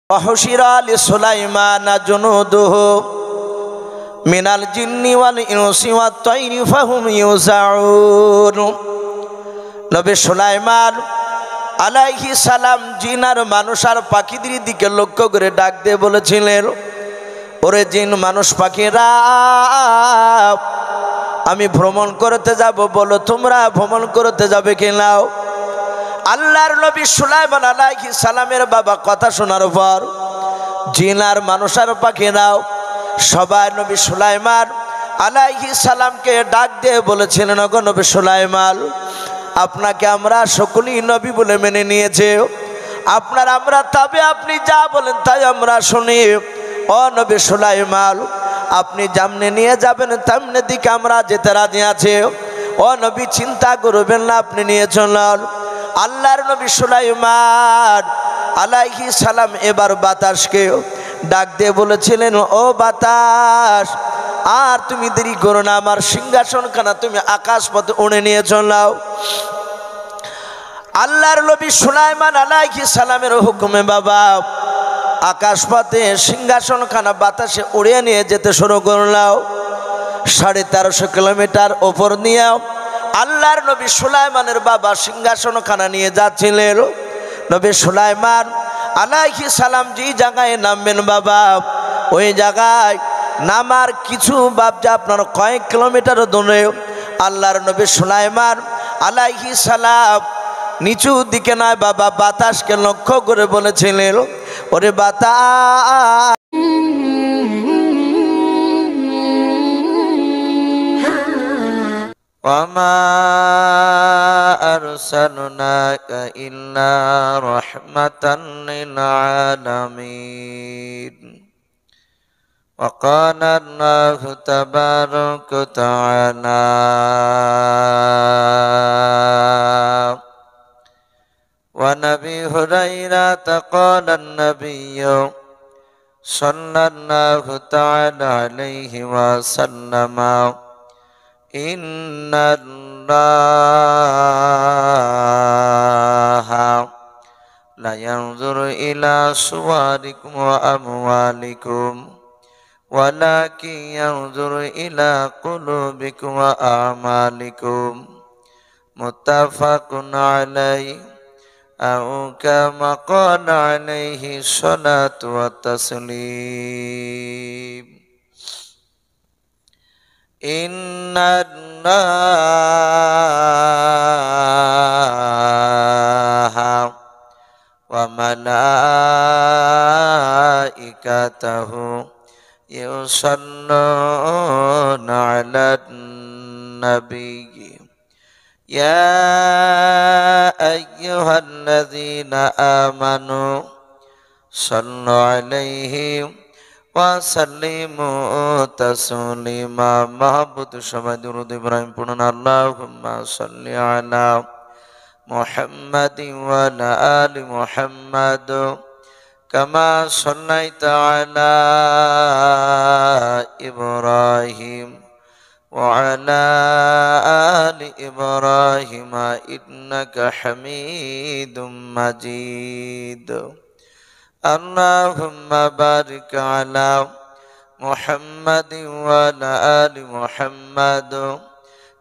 ওয়াহুশিরা লিসুলাইমান জুনুদুহু মিনাল জিন্নি ওয়াল ইনসি ওয়াত তায়রি ফাহুম ইউজাউন। নবী সুলাইমান আলাইহিস সালাম জিন আর মানুষ আর পাখিদের দিকে লক্ষ্য করে ডাক দিয়ে বলেছিলেন, ওরে জিন মানুষ পাখিরা, আমি ভ্রমণ করতে যাব, বলো তোমরা ভ্রমণ করতে যাবে কিনা? আল্লাহর নবী সুলাইমান আলাইহিস সালামের বাবা কথা শোনার পর জিন আর মানুষ আর পাখিরাও সবাই নবী সুলাইমান আলাইহিস সালামকে ডাক দিয়ে বলেছিলেন, ওগো নবী সুলাইমান, আপনাকে আমরা সকলেই নবী বলে মেনে নিয়েছে, আপনার আমরা তবে আপনি যা বলেন তাই আমরা শুনি। ও নবী সুলাইমান, আপনি যেমনি নিয়ে যাবেন তেমনি দিকে আমরা যেতে রাজি আছি। ও নবী চিন্তা করবেন না, আপনি নিয়ে চলুন। আল্লাহর নবী সুলাইমান আলাইহিস সালাম এবার বাতাসকে ডাক দিয়ে বলেছিলেন, ও বাতাস, আর তুমি দেরি করো না, আমার সিংহাসনখানা তুমি আকাশ পথে উড়ে নিয়ে চলাও। আল্লাহর নবী সুলাইমান আলাইহিস সালামের হুকুমে বাবা আকাশ পথে সিংহাসনখানা বাতাসে উড়িয়ে নিয়ে যেতে শুরু করলাম। 1350 কিলোমিটার ওপর নিয়ে আল্লাহর নবী সুলাইমানের বাবা সিংহাসনখানা নিয়ে যাচ্ছিলেন। নবী সুলাইমান আলাইহিস সালাম যে জায়গায় নামবেন বাবা, ওই জায়গায় নামার কিছু বাবজা আপনার কয়েক কিলোমিটার দূরে আল্লাহর নবী সুলাইমান আলাইহিস সালাম নিচু দিকে নয় বাবা বাতাসকে লক্ষ্য করে বলেছিলেন, ওরে বাতাস, ওয়ামা আরসালনাকা ইল্লা রাহমাতান লিল আলামিন। وقال الله تبارك وتعالى وعن أبي هريرة قال النبي صلى الله تعالى عليه وسلم إن الله لا ينظر إلى صوركم وأموالكم ولكن ينظر إلى قلوبكم وأعمالكم متفق عليه أو كما قال عليه الصلاة والتسليم. إن الله وملائكته يصلون على النبي يا أيها الذين آمنوا صلوا عليه وسلموا تسليما. محبت সবাই দুরূদ ইব্রাহিম পড়ুন। আল্লাহুম্মা সাল্লি আলা মুহাম্মাদিন ওয়া আলা আলি মুহাম্মাদ কামা সাল্লাইতা আলা ইব্রাহিম ওয়া আলা আলি ইব্রাহিম ইন্নাকা হামিদুম মাজিদ। আল্লাহুম্মা বারিক আলা মুহাম্মাদিন ওয়া আলা আলি মুহাম্মাদ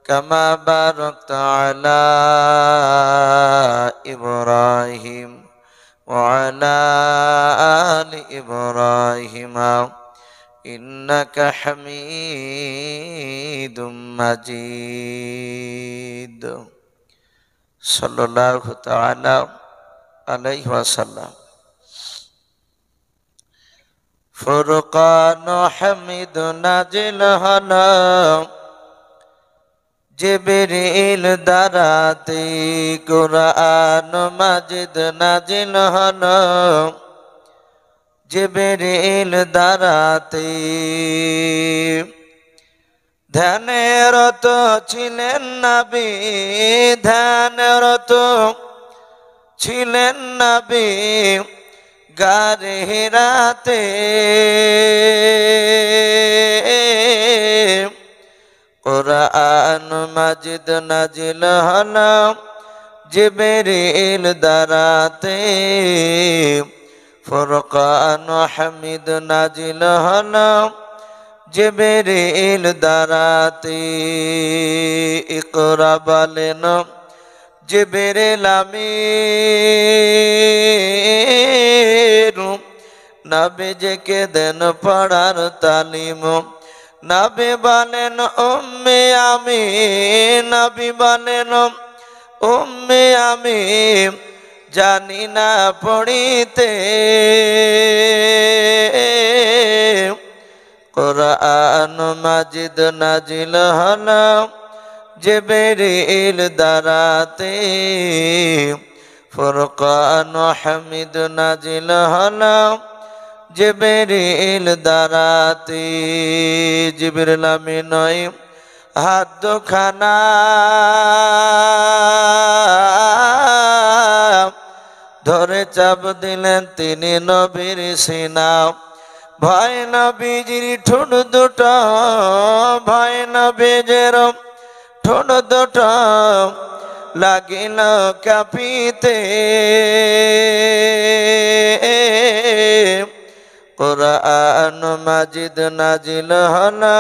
কামা বারাকতা আলা ইব্রাহিম ওয়া আলা আলি ইব্রাহিম ইন্নাকা হামিদুম মাজিদ। সাল্লাল্লাহু তাআলা আলাইহি ওয়াসাল্লাম। ফুরকান হামিদ নাজিল হলো জিবরিল দ্বারাতে, কুরআন মাজিদ নাজিল হলো জিবরিল দ্বারাতে। ধ্যানরত ছিলেন নবী, ধ্যানরত ছিলেন নবী গারে হিরাতে। কুরআন মাজিদ নাজিল হলো জিবরিল দ্বারাতে। ফুরকান হামিদ নাজিল হলো জিবরিল দ্বারাতে। ইকরা বলেন জিবরিল আমিন, নবীজিকে দেন পড়ার তালিম। নবী বলেন উম্মে আমিন, নবী বলেন উম্মে আমিন, জানি না পড়িতে। কুরআন মাজিদ নাজিল হলো জিবরিল দ্বারাতে। ফুরকান হামিদ নাজিল হলো জিবরিল দ্বারাতে। জিবরিল আমিন হাত দুখানা ধরে চাপ দিলেন তিনি নবীর সিনা। ভয় নবীজির ঠোঁট দুটো, ভয় নবীজের ঠোঁট দুটো লাগিল কাঁপিতে। কুরআন মাজিদ নাজিল হলো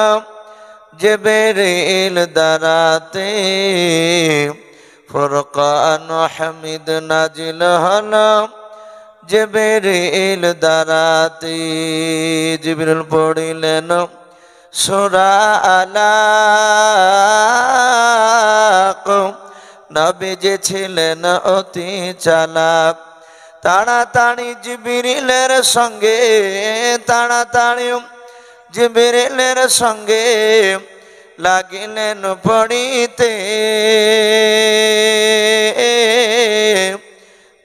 জিবরিল দ্বারাতে। ফুরকান হামিদ নাজিল হলো জিবরিল দ্বারাতে। জিবরিল পড়িলেন সূরা আলাক। নবীজি ছিলেন অতি চালাক, তাড়াতাড়ি জিবরিলের সঙ্গে, তাড়াতাড়ি জিবরিলের সঙ্গে লাগিলেন পড়িতে।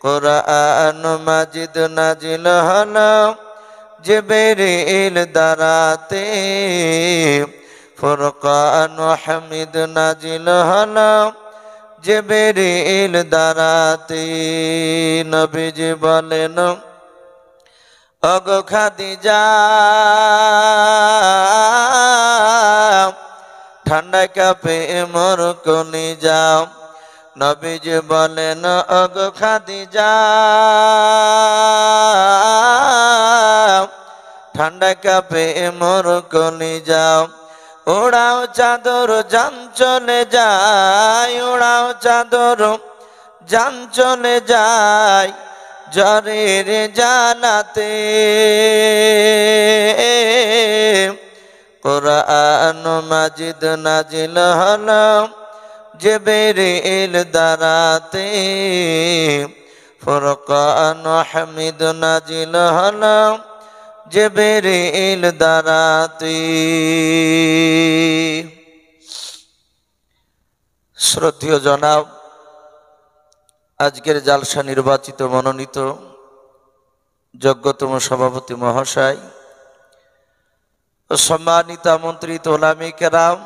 কুরআন মাজিদ নাজিল হলো জিবরিল দ্বারাতে। ফুরকান হামিদ নাজিল হলো জিবরিল দ্বারাতে। নবীজি বলেন ওগো খাদিজা, ঠান্ডা কাপে মোর কলিজা। নবীজি বলেন ওগো খাদিজা, ঠান্ডা কাপে মোর কলিজা। উড়াও চাদর জান চলে যায়, উড়াও চাদর জান চলে যায় জ্বরের জালাতে। কুরআন মাজিদ নাজিল হলো জিবরিল দ্বারাতে। ফুরকান হামিদ নাজিল হলো জিবরিল দ্বারাতে। শ্রদ্ধেয় জনাব, আজকের জালসা নির্বাচিত মনোনীত যোগ্যতম সভাপতি মহাশয় ও সম্মানিত আমন্ত্রিত ওলামা কেরাম,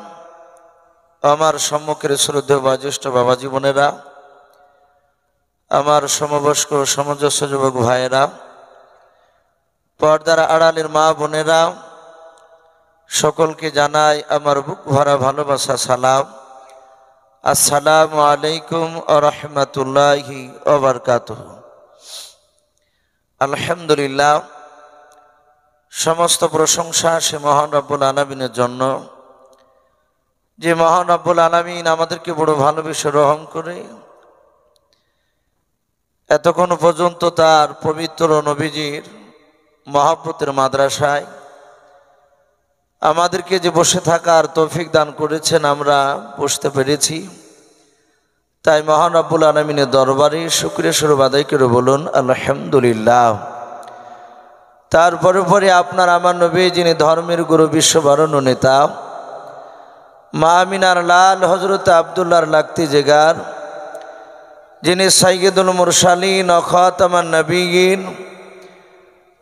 আমার সম্মুখের শ্রদ্ধেয় বয়োজ্যেষ্ঠ বাবা জীবনেরা, আমার সমবয়স্ক সমঞ্জস্য যুবক ভাইয়েরা, পর্দার আড়ালের মা বোনেরা, সকলকে জানাই আমার বুক ভরা ভালোবাসা সালাম। আসসালামু আলাইকুম ওয়া রাহমাতুল্লাহি ওয়া বারাকাতুহু। আলহামদুলিল্লাহ, সমস্ত প্রশংসা সে মহান রব্বুল আলামিনের জন্য, যে মহান রব্বুল আলামিন আমাদেরকে বড় ভালোবেসে রহম করে এতক্ষণ পর্যন্ত তার পবিত্র নবীজির মহব্বতের মাদ্রাসায় আমাদেরকে যে বসে থাকার তৌফিক দান করেছেন, আমরা বসতে পেরেছি। তাই মহান রব্বুল আলামিনের দরবারে শুকরিয়া স্বরূপ আদায় করে বলুন আলহামদুলিল্লাহ। তারপরে পরে আপনার আমার নবী, যিনি ধর্মের গুরু, বিশ্ববরণ্য নেতা, মা আমিনার লাল হযরত আব্দুল্লাহর লাখতি জিগার, যিনি সাইয়্যিদুল মুরসালিন ও খাতামান নবিয়্যিন,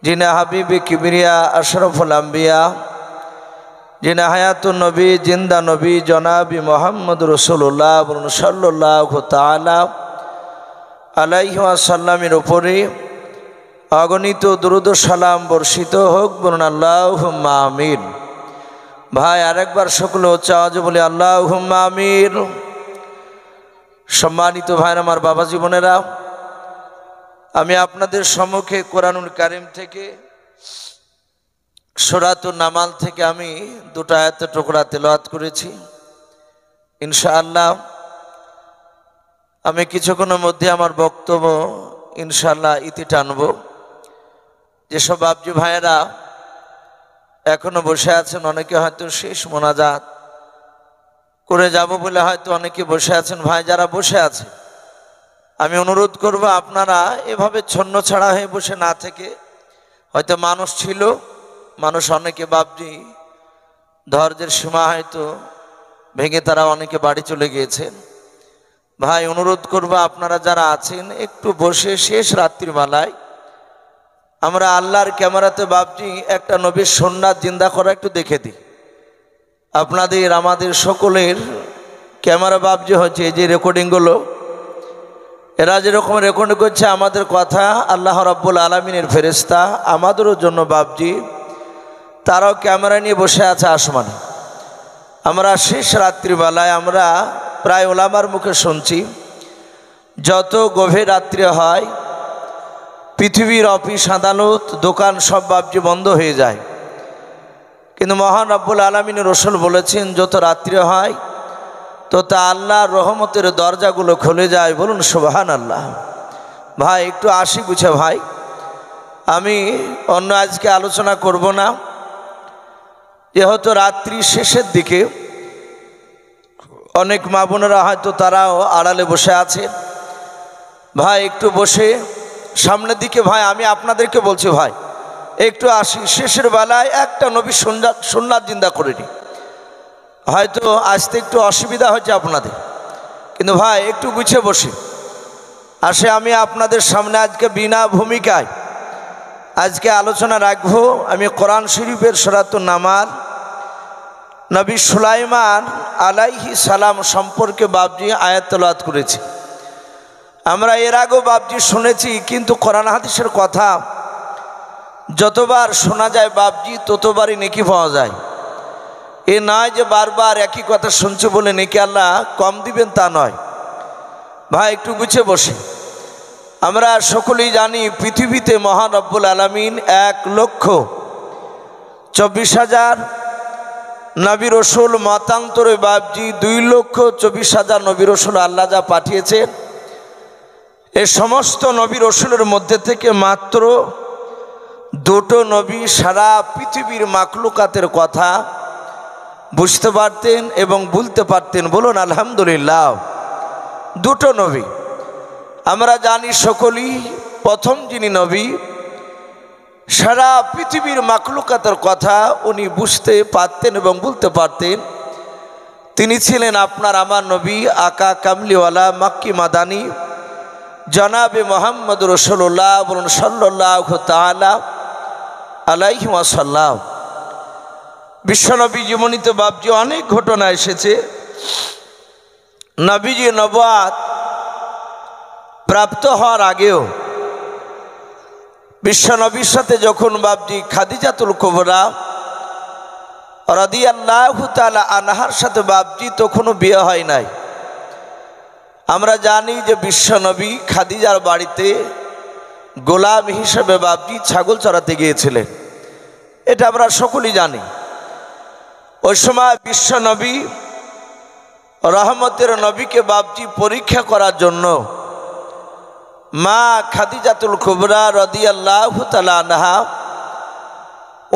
যিনি হাবিবে কিবরিয়া আশরাফুল আম্বিয়া, যিনি হায়াতুন নবী, জিন্দা নবী, জনাবি মোহাম্মদ রাসূলুল্লাহ সাল্লাল্লাহু তাআলা আলাইহি ওয়াসাল্লামের উপরে অগণিত দুরূদ ও সালাম বর্ষিত হোক, বলুন আল্লাহুম্মা আমিন। ভাই, আরেকবার সকলে উচ্চ আওয়াজে বলি আল্লাহুম্মা আমিন। সম্মানিত ভাইরা, আমার বাবা জীবনেরা, আমি আপনাদের সম্মুখে কোরআনুল কারীম থেকে সূরাতুন নামাল থেকে আমি দুটো আয়াতের টুকরা তেলাওয়াত করেছি। ইনশাআল্লাহ আমি কিছুক্ষণের মধ্যে আমার বক্তব্য ইনশাআল্লাহ ইতি টানব। যেসব বাপজি ভাইয়েরা এখনো বসে আছেন, অনেকে হয়তো শেষ মোনাজাত করে যাব বলে হয়তো অনেকে বসে আছেন। ভাই যারা বসে আছে, আমি অনুরোধ করব আপনারা এভাবে ছন্ন ছাড়া হয়ে বসে না থেকে, হয়তো মানুষ ছিল, মানুষ অনেকে বাপজি ধৈর্যের সীমা হয়তো ভেঙে তারা অনেকে বাড়ি চলে গিয়েছেন। ভাই অনুরোধ করব আপনারা যারা আছেন একটু বসে শেষ রাত্রির বেলায় আমরা আল্লাহর ক্যামেরাতে বাপজি একটা নবীর সুন্নাত জিন্দা করা একটু দেখে দিই। আপনাদের আমাদের সকলের ক্যামেরা বাপজি হচ্ছে এই যে রেকর্ডিংগুলো, এরা যেরকম রেকর্ডিং করছে আমাদের কথা, আল্লাহ রাব্বুল আলামিনের ফেরেশতা আমাদেরও জন্য বাপজি তারাও ক্যামেরা নিয়ে বসে আছে আসমানে। আমরা শেষ রাত্রিবেলায় আমরা প্রায় ওলামার মুখে শুনছি, যত গভীর রাত্রি হয় পৃথিবীর অফিস আদালত দোকান সব বাপজি বন্ধ হয়ে যায়, কিন্তু মহান রাব্বুল আলামিনের রাসূল বলেছেন যত রাত্রি হয় তত আল্লাহর রহমতের দরজাগুলো খুলে যায়। বলুন সুবহানাল্লাহ। ভাই একটু আসি গুছে ভাই, আমি অন্য আজকে আলোচনা করব না, যেহেতু রাত্রি শেষের দিকে অনেক মা বোনেরা হয়তো তারাও আড়ালে বসে আছে। ভাই একটু বসে সামনের দিকে, ভাই আমি আপনাদেরকে বলছি ভাই একটু আসি, শেষের বেলায় একটা নবী সুন্নাত জিন্দা করে নি। হয়তো আসতে একটু অসুবিধা হচ্ছে আপনাদের, কিন্তু ভাই একটু গুছিয়ে বসে আসে। আমি আপনাদের সামনে আজকে বিনা ভূমিকায় আজকে আলোচনা রাখবো। আমি কোরআন শরীফের সূরাতুন নামাল নবী সুলাইমান আলাইহিস সালাম সম্পর্কে বাপজি আয়াত তেলাওয়াত করেছি। আমরা এর আগেও বাপজি শুনেছি, কিন্তু কোরআন হাদিসের কথা যতবার শোনা যায় বাপজি ততবারই নেকি পাওয়া যায়। এ নয় যে বারবার একই কথা শুনছে বলে নেকি আল্লাহ কম দিবেন, তা নয়। ভাই একটু গুছিয়ে বসে, আমরা সকলেই জানি পৃথিবীতে মহান রব্বুল আলামিন 1,24,000 নবী রসুল, মতান্তরে বাপজি 2,24,000 নবী রসুল আল্লাহ যা পাঠিয়েছেন, এই সমস্ত নবী রসুলের মধ্যে থেকে মাত্র দুটো নবী সারা পৃথিবীর মাখলুকাতের কথা বুঝতে পারতেন এবং বলতে পারতেন। বলুন আলহামদুলিল্লাহ। দুটো নবী আমরা জানি সকলেই, প্রথম যিনি নবী সারা পৃথিবীর মাখলুকাতের কথা উনি বুঝতে পারতেন এবং বলতে পারতেন, তিনি ছিলেন আপনার আমার নবী আকা কামলিওয়ালা মাক্কি মাদানী জনাবে মোহাম্মদ রাসূলুল্লাহ। বলুন সাল্লাল্লাহু তাআলা আলাইহি ওয়াসাল্লাম। বিশ্বনবী জীবনীতে বাপজি অনেক ঘটনা এসেছে। নবীজি নবুয়াত প্রাপ্ত হওয়ার আগেও বিশ্বনবীর সাথে যখন বাপজি খাদিজাতুল কুবরা রাদিয়াল্লাহু তাআলা আনহার সাথে বাপজি তখনও বিয়ে হয় নাই। আমরা জানি যে বিশ্বনবী খাদিজার বাড়িতে গোলাম হিসেবে বাপজি ছাগল চড়াতে গিয়েছিলেন, এটা আমরা সকলেই জানি। ওই সময় বিশ্বনবী রহমতের নবীকে বাপজি পরীক্ষা করার জন্য মা খাদিজাতুল কুবরা রাদিয়াল্লাহু তাআলা আনহা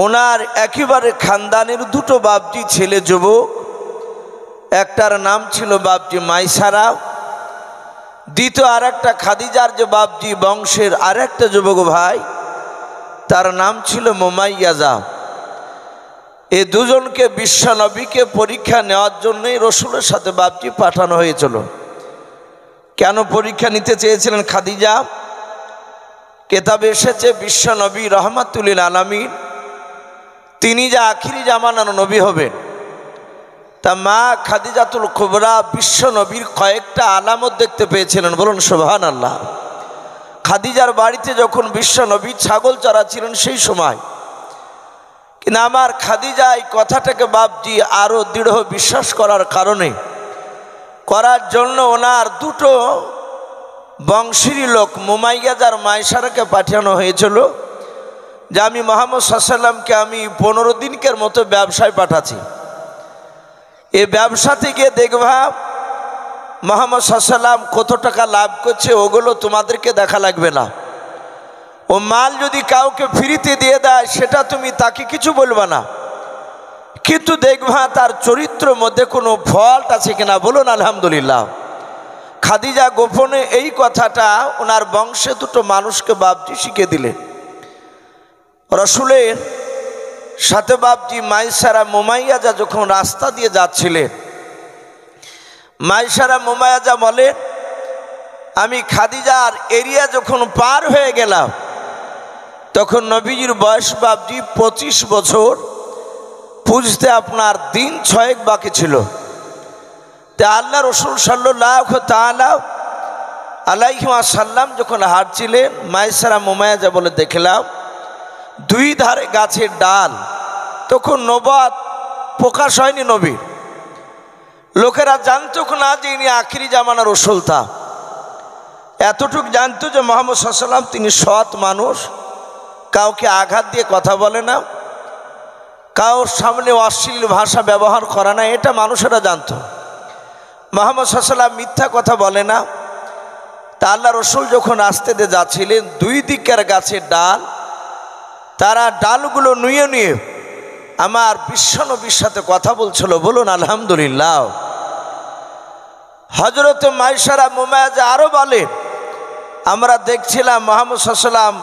ওনার একেবারে খানদানের দুটো বাপজি ছেলে যুবক, একটার নাম ছিল বাপজি মাইসারা, দ্বিতীয় আর একটা খাদিজার যে বাপজি বংশের আর একটা যুবক ভাই তার নাম ছিল মুমাইয়াজা। এই দুজনকে বিশ্বনবীকে পরীক্ষা নেওয়ার জন্যই রসুলের সাথে বাপজি পাঠানো হয়েছিল। কেন পরীক্ষা নিতে চেয়েছিলেন খাদিজা? কেতাবে এসেছে বিশ্বনবী রহমাতুল লিল আলামিন তিনি যে আখিরি জামানার নবী হবেন, তা মা খাদিজাতুল কুবরা বিশ্বনবীর কয়েকটা আলামত দেখতে পেয়েছিলেন। বলুন সুবহানাল্লাহ। খাদিজার বাড়িতে যখন বিশ্বনবী ছাগল চড়াচ্ছিলেন সেই সময়, কিন্তু আমার খাদিজা এই কথাটাকে বাপজি আরো দৃঢ় বিশ্বাস করার কারণে, করার জন্য ওনার দুটো বংশেরই লোক মুমাইয়াজার মাইসারাকে পাঠানো হয়েছিল যে আমি মুহাম্মদ সাল্লাল্লাহু আলাইহি ওয়াসাল্লামকে আমি 15 দিনকের মতো ব্যবসায় পাঠাচ্ছি। এই ব্যবসাতে গিয়ে দেখবা মুহাম্মদ সাল্লাল্লাহু আলাইহি ওয়াসাল্লাম কত টাকা লাভ করছে, ওগুলো তোমাদেরকে দেখা লাগবে না। ও মাল যদি কাউকে ফ্রিতে দিয়ে দেয় সেটা তুমি তাকে কিছু বলবে না, কিন্তু দেখবা তার চরিত্রের মধ্যে কোনো ফল্ট আছে কিনা। বলুন আলহামদুলিল্লাহ। খাদিজা গোপনে এই কথাটা ওনার বংশে দুটো মানুষকে বাপজি শিখিয়ে দিলেন। রসুলের সাথে বাপজি মাইসারা মুমাইয়াজা যখন রাস্তা দিয়ে যাচ্ছিলেন, মাইসারা মুমাইয়াজা বলেন আমি খাদিজার এরিয়া যখন পার হয়ে গেলাম তখন নবীজির বয়স বাপজি 25 বছর, পুজতে আপনার দিন 6 বাকি ছিল। তা আল্লাহ রসুল সাল্লাল্লাহু তাআলা আলাইহি ওয়াসাল্লাম যখন হাঁটছিলেন, মাইসারা মুমাইয়াজা বলে দেখলাম দুই ধারে গাছের ডাল। তখন নবুয়ত প্রকাশ হয়নি নবীর, লোকেরা জানতো না যে ইনি আখিরি জামানার রসুল। তা এতটুকু জানতো যে মুহাম্মদ সাল্লাল্লাহু আলাইহি ওয়াসাল্লাম তিনি সৎ মানুষ, কাউকে আঘাত দিয়ে কথা বলে না, কারোর সামনে অশ্লীল ভাষা ব্যবহার করে না, এটা মানুষেরা জানতো। মুহাম্মদ সাল্লাল্লাহু আলাইহি ওয়াসাল্লাম মিথ্যা কথা বলে না। তা আল্লাহ রসুল যখন রাস্তা দিয়ে যাচ্ছিলেন, দুই দিকের গাছের ডাল, তারা ডালগুলো নুয়ে নিয়ে আমার বিশ্বনবীর সাথে কথা বলছিল। বলুন আলহামদুলিল্লাহ। হযরত মাইসারা মুমাইয়াজা আরো বলেন আমরা দেখছিলাম মুহাম্মদ সাল্লাল্লাহু আলাইহি ওয়াসাল্লাম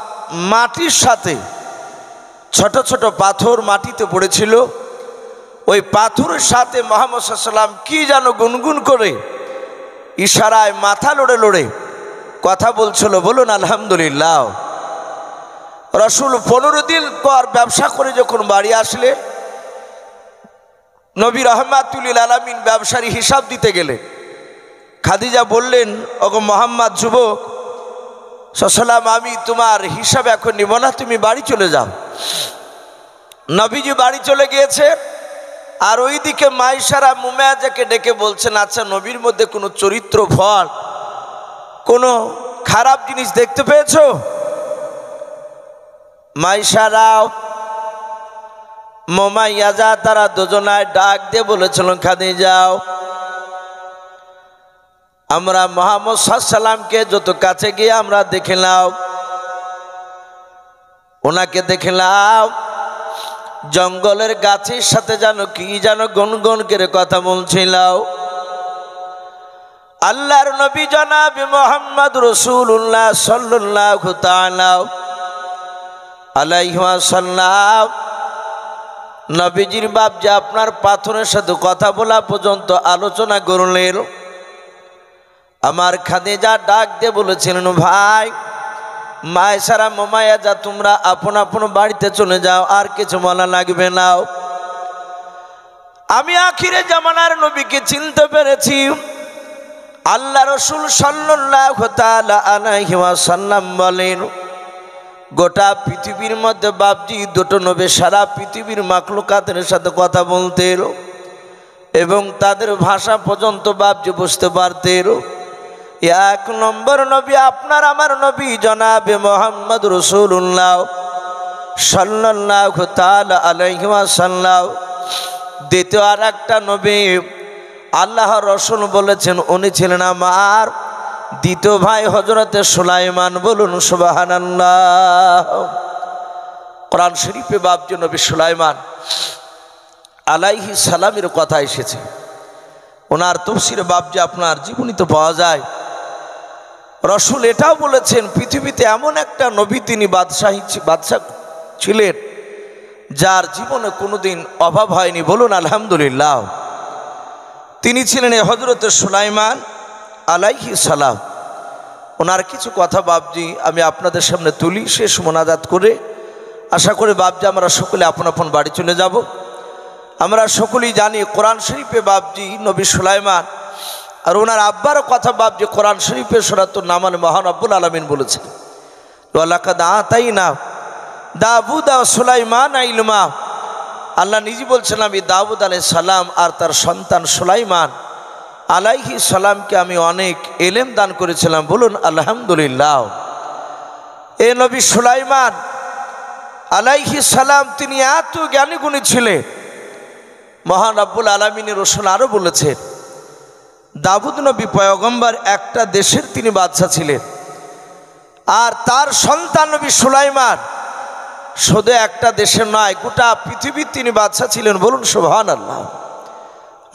মাটির সাথে ছোট ছোট পাথর মাটিতে পড়েছিল, ওই পাথরের সাথে মুহাম্মদ সাল্লাল্লাহু আলাইহি ওয়াসাল্লাম কি যেন গুনগুন করে ইশারায় মাথা লড়ে লড়ে কথা বলছিল। বলুন আলহামদুলিল্লাহ। রসুল 15 দিন পর ব্যবসা করে যখন বাড়ি আসলে, নবী রাহমাতুল লিল আলামিন ব্যবসারী হিসাব দিতে গেলেন। খাদিজা বললেন ওগো মোহাম্মদ যুবক সাল্লাম, আমি তোমার হিসাব এখন নিব না, তুমি বাড়ি চলে যাও। নবীজি বাড়ি চলে গিয়েছে, আর ওইদিকে মাইসারা মুমাইয়াজাকে ডেকে বলছেন আচ্ছা নবীর মধ্যে কোনো চরিত্র ফল, কোনো খারাপ জিনিস দেখতে পেয়েছো? মাইসারা মুমাইয়াজা তারা দুজনায় ডাক দিয়ে বলেছিল খাদিজাও, আমরা মুহাম্মদ সাল্লাল্লাহু আলাইহি ওয়াসাল্লামকে যত কাছে গিয়ে আমরা দেখলাম, ওনাকে দেখলাম জঙ্গলের গাছের সাথে যেন কি যেন গুনগুন করে কথা বলছিল। আল্লাহর নবী জনাব মুহাম্মদ রাসূলুল্লাহ সাল্লাল্লাহু তাআলা আলাইহি ওয়াসাল্লাম নবীজির বাপ যে আপনার পাথরের সাথে কথা বলা পর্যন্ত আলোচনা করলেন। আমার খাদিজা ডাক দিয়ে বলেছিলেন ভাই মাইসারা মুমাইয়াজা তোমরা আপন আপন বাড়িতে চলে যাও, আর কিছু বলা লাগবে না। আমি আখিরে জামানার নবীকে চিনতে পেরেছি। আল্লাহ রসুল সাল্লাল্লাহু তাআলা আলাইহি ওয়াসাল্লাম বলেন গোটা পৃথিবীর মধ্যে বাপজি দুটো নবী সারা পৃথিবীর মাখলুকাতের সাথে কথা বলতেন এবং তাদের ভাষা পর্যন্ত বাপজি বুঝতে পারতেন। এক নম্বর নবী আপনার আমার নবী জনাবে মুহাম্মদ রাসূলুল্লাহ সাল্লাল্লাহু তাআলা আলাইহি ওয়াসাল্লাম। দ্বিতীয় আর একটা নবী আল্লাহর রসুল বলেছেন উনি ছিলেন আমার দ্বিতীয় ভাই হযরতে সুলাইমান। বলুন সুবহানাল্লাহ। কোরআন শরীফে বাপজি নবী সুলাইমান আলাইহিস সালামের কথা এসেছে, ওনার তাফসীরে বাপজি আপনার জীবনীতে পাওয়া যায়। রসুল এটাও বলেছেন পৃথিবীতে এমন একটা নবী তিনি বাদশাহ ছিলেন যার জীবনে কোনোদিন অভাব হয়নি। বলুন আলহামদুলিল্লাহ। তিনি ছিলেন হযরতে সুলাইমান আলাইহিস সালাম। ওনার কিছু কথা বাপজি আমি আপনাদের সামনে তুলি, শেষ মোনাজাত করে আশা করি বাপজি আমরা সকলে আপন আপন বাড়ি চলে যাব। আমরা সকলেই জানি কোরআন শরীফে বাপজি নবী সুলাইমান আর ওনার আব্বার কথা বাপজি কোরআন শরীফে সূরাতুন নামল মহান রব্বুল আলামিন বলেছেন ওয়ালাকাদ আতাইনা দাউদা ওয়া সুলাইমান ইলমা। আল্লাহ নিজে বলছেন আমি দাউদ আলাইহিস সালাম আর তার সন্তান সুলাইমান আলাইহিস সালামকে আমি অনেক ইলম দান করেছিলাম, বলুন আলহামদুলিল্লাহ। এ নবী সুলাইমান আলাইহিস সালাম তিনি এত জ্ঞানী গুণী ছিলেন। মহান রব্বুল আলামিনের রাসূল আরো বলেছেন, দাউদ নবী পয়গম্বর একটা দেশের তিনি বাদশা ছিলেন, আর তার সন্তান নবী সুলাইমান শুধু একটা দেশের নয়, গোটা পৃথিবীর তিনি বাদশা ছিলেন, বলুন সুবহানাল্লাহ।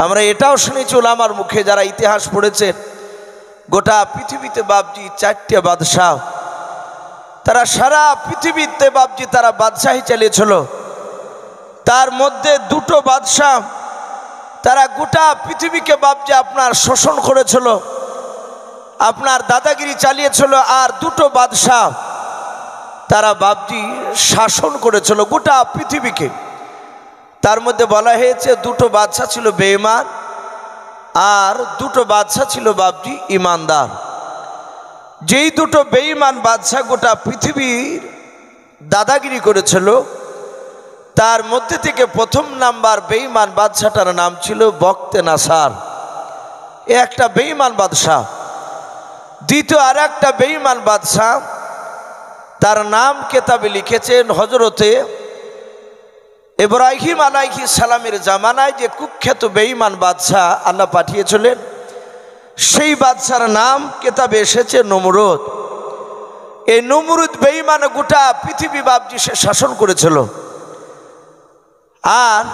আমরা এটাও শুনেছি উলামার মুখে, যারা ইতিহাস পড়েছেন, গোটা পৃথিবীতে বাপজি 4টে বাদশাহ, তারা সারা পৃথিবীতে বাপজি তারা বাদশাহী চালিয়েছিল। তার মধ্যে 2টো বাদশাহ তারা গোটা পৃথিবীকে বাপজি আপনার শোষণ করেছিল, আপনার দাদাগিরি চালিয়েছিল। আর 2টো বাদশাহ তারা বাপজি শাসন করেছিল গোটা পৃথিবীকে। তার মধ্যে বলা হয়েছে 2টো বাদশাহ ছিল বেঈমান, আর 2টো বাদশাহ ছিল বাপজি ইমানদার। যেই 2টো বেঈমান বাদশাহ গোটা পৃথিবীর দাদাগিরি করেছিল, তার মধ্যে থেকে প্রথম নাম্বার বেঈমান বাদশাটার নাম ছিল বখতে নাসার, এ একটা বেঈমান বাদশাহ। দ্বিতীয় আর একটা বেঈমান বাদশাহ, তার নাম কেতাবে লিখেছেন হযরতে ইব্রাহিম আলাইহিস সালামের জামানায় যে কুখ্যাত বেঈমান বাদশাহ আল্লাহ পাঠিয়েছিলেন, সেই বাদশার নাম কেতাবে এসেছে নমরুদ। এই নমরুদ বেঈমান গোটা পৃথিবী বাপজি সে শাসন করেছিল। আর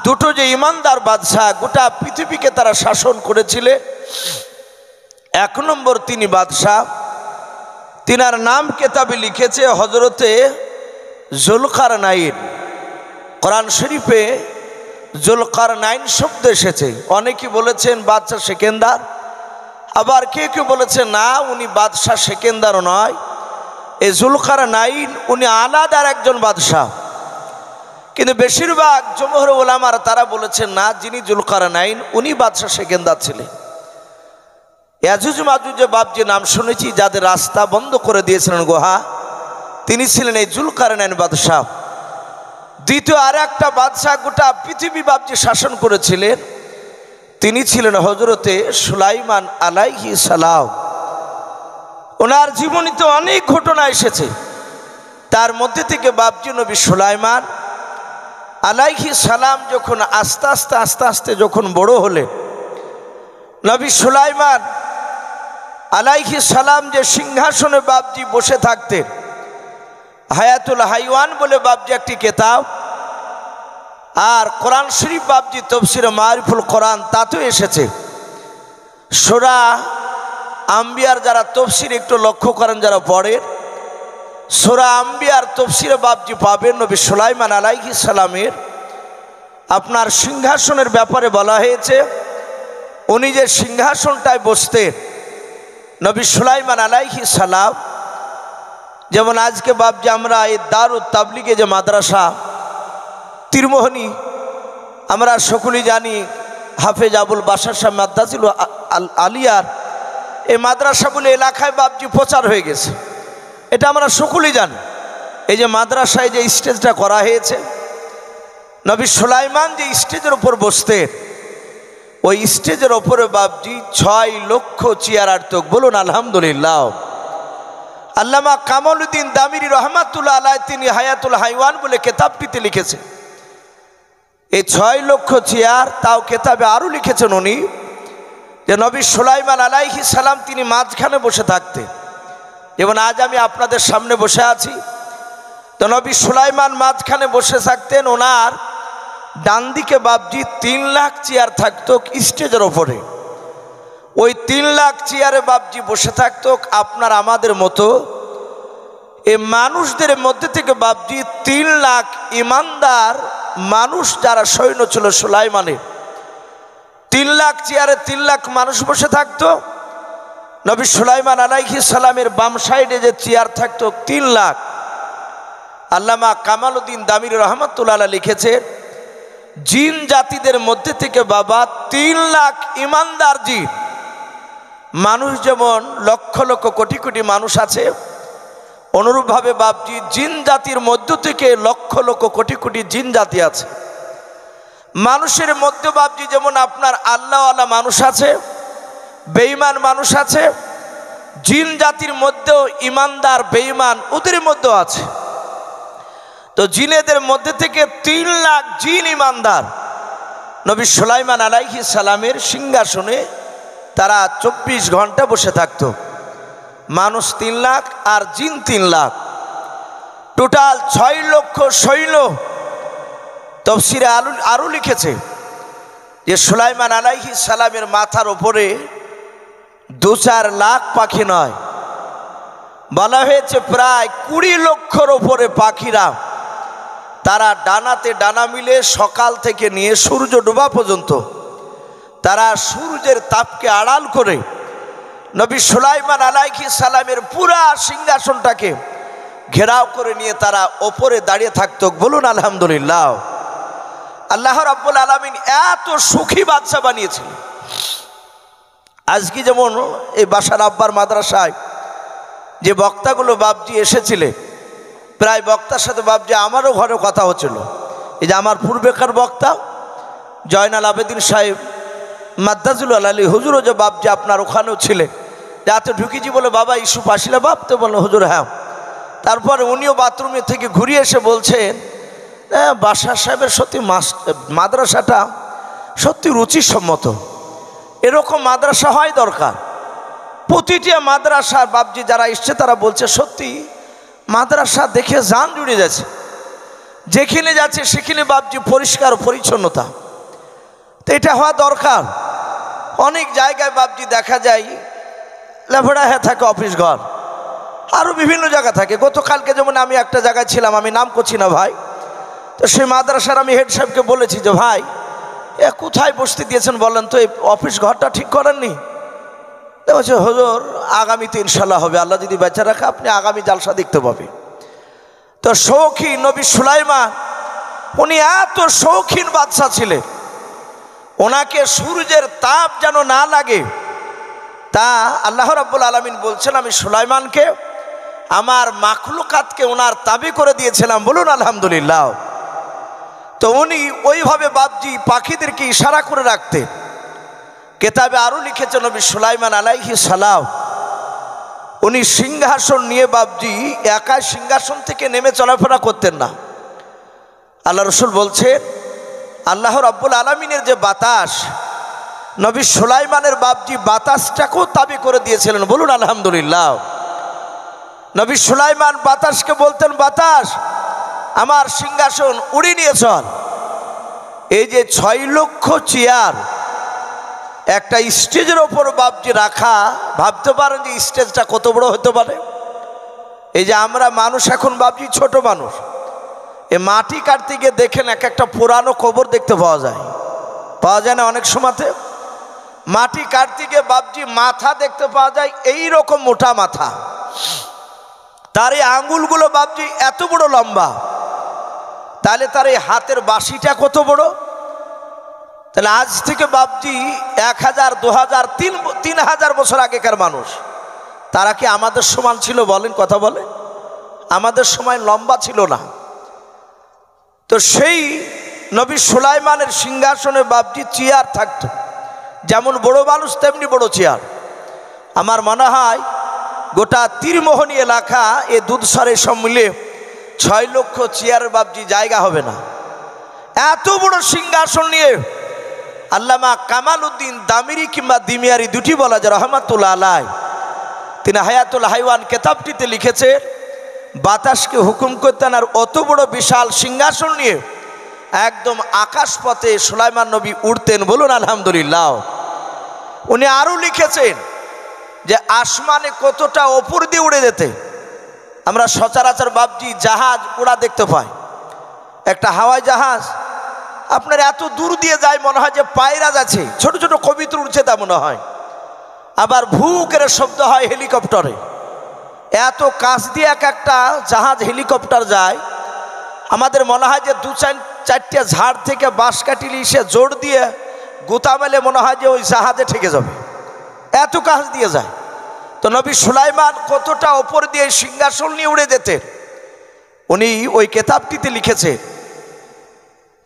2টো যে ইমানদার বাদশাহ গোটা পৃথিবীকে তারা শাসন করেছিলেন, 1 নম্বর তিনি বাদশাহ, তিনার নাম কেতাবে লিখেছে হযরতে জুলকারনাইন। কোরআন শরীফে জুলকারনাইন শব্দ এসেছে। অনেকেই বলেছেন বাদশাহ সেকেন্দার, আবার কেউ কেউ বলেছেন না, উনি বাদশাহ সেকেন্দারও নয়, এই জুলকারনাইন উনি আলাদার একজন বাদশাহ। কিন্তু বেশিরভাগ জমহুর উলামারা তারা বলেছেন না, যিনি জুলকারনাইন উনি বাদশাহ সেকেন্দার ছিলেন। ইয়াজুজ মাজুজে বাপজি নাম শুনেছি, যাদের রাস্তা বন্ধ করে দিয়েছিলেন গুহা, তিনি ছিলেন এই জুলকারনাইন বাদশাহ। দ্বিতীয় আর একটা বাদশাহ গোটা পৃথিবী বাপজি শাসন করেছিলেন, তিনি ছিলেন হযরতে সুলাইমান আলাইহিস সালাম। ওনার জীবনীতে অনেক ঘটনা এসেছে, তার মধ্যে থেকে বাপজি নবী সুলাইমান আলাইহিস সালাম যখন আস্তে আস্তে যখন বড় হলেন, নবী সুলাইমান আলাইহিস সালাম যে সিংহাসনে বাপজি বসে থাকতেন, হায়াতুল হাইওয়ান বলে বাপজি একটি কিতাব, আর কোরআন শরীফ বাপজি তাফসীরে মারিফুল কোরআন তাতেও এসেছে। সূরা আম্বিয়ার যারা তাফসীর একটু লক্ষ্য করেন, যারা পড়েন, সূরা আম্বিয়ার তাফসীরে বাপজি পাবেন নবী সুলাইমান আলাইহিস সালামের আপনার সিংহাসনের ব্যাপারে বলা হয়েছে, উনি যে সিংহাসনটায় বসতেন নবী সুলাইমান আলাইহিস সালাম, যেমন আজকে বাপজি আমরা এই দারুত তাবলিগে যে মাদ্রাসা তীরমোহনী আমরা সকলেই জানি, হাফেজ আবুল বাশার সাহেব মাদ্রাসিল আলিয়ার এই মাদ্রাসা বলে এলাকায় বাপজি প্রচার হয়ে গেছে, এটা আমরা সকলেই জানি। এই যে মাদ্রাসায় যে স্টেজটা করা হয়েছে, নবী সুলাইমান যে স্টেজের উপর বসতেন, ওই স্টেজের ওপরে বাপজি 6 লক্ষ চেয়ারার্থক, বলুন আলহামদুলিল্লাহ। আল্লামা কামালউদ্দিন দামিরি রহমাতুল্লাহ আলাইহি তিনি হায়াতুল হাইওয়ান বলে কিতাবটিতে লিখেছেন, এই 6 লক্ষ চেয়ার, তাও কিতাবে আরও লিখেছেন উনি যে নবী সুলাইমান আলাইহিস সালাম তিনি মাঝখানে বসে থাকতেন। যেমন আজ আমি আপনাদের সামনে বসে আছি, তো নবী সুলাইমান মাঝখানে বসে থাকতেন, ওনার ডান দিকে বাপজি 3 লাখ চেয়ার থাকতো স্টেজের ওপরে। ওই 3 লাখ চেয়ারে বাপজি বসে থাকতো আপনার আমাদের মতো এই মানুষদের মধ্যে থেকে বাপজি 3 লাখ ইমানদার মানুষ যারা সৈন্য ছিল সুলাইমানের, 3 লাখ চেয়ারে 3 লাখ মানুষ বসে থাকতো। নবী সুলাইমান আলাইহিস সালামের বাম সাইডে যে চেয়ার থাকতো 3 লাখ, আল্লামা কামালউদ্দিন দামিরি রহমাতুল্লাহ আলাইহি লিখেছে, জিন জাতিদের মধ্যে থেকে বাবা 3 লাখ ইমানদার জিন মানুষ, যেমন লক্ষ লক্ষ কোটি কোটি মানুষ আছে, অনুরূপভাবে বাপজি জিন জাতির মধ্য থেকে লক্ষ লক্ষ কোটি কোটি জিন জাতি আছে। মানুষের মধ্যে বাপজি যেমন আপনার আল্লাহওয়ালা মানুষ আছে, বেঈমান মানুষ আছে, জিন জাতির মধ্যেও ইমানদার বেঈমান ওদের মধ্যেও আছে। তো জিনেদের মধ্যে থেকে 3 লাখ জিন ইমানদার নবী সুলাইমান আলাইহিস সালামের সিংহাসনে তারা 24 ঘন্টা বসে থাকত। মানুষ 3 লাখ আর জিন 3 লাখ, টোটাল 6 লক্ষ সৈন্য। তাফসীরে আরও লিখেছে যে সুলাইমান আলাইহিস সালামের মাথার উপরে 2-4 লাখ পাখি নয়, বলা হয়েছে প্রায় 20 লক্ষর উপরে পাখিরা তারা ডানাতে ডানা মিলে সকাল থেকে নিয়ে সূর্য ডোবা পর্যন্ত তারা সূর্যের তাপকে আড়াল করে নবী সুলাইমান আলাইহিস সালামের পুরা সিংহাসনটাকে ঘেরাও করে নিয়ে তারা ওপরে দাঁড়িয়ে থাকতো। বলুন আলহামদুলিল্লাহ। আল্লাহ রাব্বুল আলামিন এত সুখী বাদশা বানিয়েছিল। আজকে যেমন এই বাসার আব্বার মাদ্রাসায় যে বক্তাগুলো বাপজি এসেছিলেন, প্রায় বক্তার সাথে বাপজি আমারও ঘরে কথা হচ্ছিল। এই যে আমার পূর্বেকার বক্তা জয়নাল আবেদিন সাহেব মাদ্দাজুল আলী হুজুরও যে বাপজি আপনার ওখানেও ছিলেন, যাতে ঢুকিছি বলে বাবা ইস্যু আসলে বাপ, তো বললো হুজুর হ্যাঁ। তারপরে উনিও বাথরুমে থেকে ঘুরিয়ে এসে বলছেন বাশার সাহেবের সত্যি মাদ্রাসাটা সত্যি রুচিসম্মত, এরকম মাদ্রাসা হয় দরকার। প্রতিটি মাদ্রাসার বাপজি যারা এসছে তারা বলছে সত্যি মাদ্রাসা দেখে জান জুড়ে যাচ্ছে, যেখানে যাচ্ছে সেখানে বাপজি পরিষ্কার পরিচ্ছন্নতা, তো এটা হওয়া দরকার। অনেক জায়গায় বাপজি দেখা যায় লেভেড়া হয়ে থাকে অফিস ঘর, আরও বিভিন্ন জায়গা থাকে। গতকালকে যেমন আমি একটা জায়গায় ছিলাম, আমি নাম করছি না ভাই, তো সেই মাদ্রাসার আমি হেড সাহেবকে বলেছি যে ভাই কোথায় বসতে দিয়েছেন বলেন তো, এই অফিস ঘরটা ঠিক করেননি? বলছে হুজুর আগামীতে ইনশাল্লাহ হবে, আল্লাহ যদি বেঁচে রাখে আপনি আগামী জালসা দেখতে পাবে। তো শৌখিন নবী সুলাইমান উনি এত শৌখিন বাদশা ছিলেন, ওনাকে সূর্যের তাপ যেন না লাগে তা আল্লাহ রাব্বুল আলামিন বলছেন আমি সুলাইমানকে আমার মাখলুকাতকে ওনার তাবি করে দিয়েছিলাম। বলুন আলহামদুলিল্লাহ। তো উনি ওইভাবে বাপজি পাখিদেরকে ইশারা করে রাখতেন। কেতাবে আরও লিখেছেন নবী সুলাইমান আলাইহিস সালাম উনি সিংহাসন নিয়ে বাপজি একাই সিংহাসন থেকে নেমে চলাফেরা করতেন না। আল্লাহ রসুল বলছেন আল্লাহ রাব্বুল আলামিনের যে বাতাস নবী সুলাইমানের বাপজি বাতাসটাকেও তাবি করে দিয়েছিলেন। বলুন আলহামদুলিল্লাহ। নবী সুলাইমান বাতাসকে বলতেন বাতাস আমার সিংহাসন উড়িয়ে নিয়ে চল। এই যে 6 লক্ষ চেয়ার একটা স্টেজের ওপর বাপজি রাখা, ভাবতে পারেন যে স্টেজটা কত বড় হতে পারে। এই যে আমরা মানুষ এখন বাপজি ছোট মানুষ, এ মাটি কাটতে গিয়ে দেখেন এক একটা পুরানো কবর দেখতে পাওয়া যায় না? অনেক সময়তে মাটি কাটতে গিয়ে বাপজি মাথা দেখতে পাওয়া যায়, এই রকম মোটা মাথা, তার এই আঙ্গুলগুলো বাপজি এত বড় লম্বা, তাহলে তার এই হাতের বাঁশিটা কত বড়। তাহলে আজ থেকে বাপজি 1000, 2000, 3000 বছর আগেকার মানুষ, তারা কি আমাদের সমান ছিল? বলেন, কথা বলে। আমাদের সময় লম্বা ছিল না। তো সেই নবী সুলাইমানের সিংহাসনে বাপজি চেয়ার থাকতো, যেমন বড় মানুষ তেমনি বড় চেয়ার। আমার মনে হয় গোটা তীরমোহনী এলাকা এ দুধসারে সব মিলে 6 লক্ষ চেয়ারের বাপজি জায়গা হবে না। এত বড় সিংহাসন নিয়ে আল্লামা কামাল উদ্দিন দামিরি কিংবা দিমিয়ারি দুটি বলা যায় রহমাতুল্লাহ আলাই, তিনি হায়াতুল হাইওয়ান কেতাবটিতে লিখেছে বাতাসকে হুকুম করতেন, আর অত বড় বিশাল সিংহাসন নিয়ে একদম আকাশপথে সুলাইমান নবী উঠতেন। বলুন আলহামদুলিল্লাহ। উনি আরও লিখেছেন যে আসমানে কতটা ওপর দিয়ে উড়ে যেতে। আমরা সচরাচর বাপজি জাহাজ উড়া দেখতে পাই, একটা হাওয়াই জাহাজ আপনার এত দূর দিয়ে যায় মনে হয় যে পায়রা যাচ্ছে, ছোট ছোট কবিতা উড়ছে তা মনে হয়। আবার ভূ করে শব্দ হয় হেলিকপ্টারে, এত কাছ দিয়ে এক একটা জাহাজ হেলিকপ্টার যায়, আমাদের মনে হয় যে 2-4টে ঝাড় থেকে বাঁশ কাটিলে সে জোর দিয়ে গোতা মেলে মনে হয় যে ওই জাহাজে ঠেকে যাবে, এত কাছ দিয়ে যায়। তো নবী সুলাইমান কতটা ওপর দিয়ে সিংহাসন নিয়ে উড়ে যেতেন। উনি ওই কেতাবটিতে লিখেছে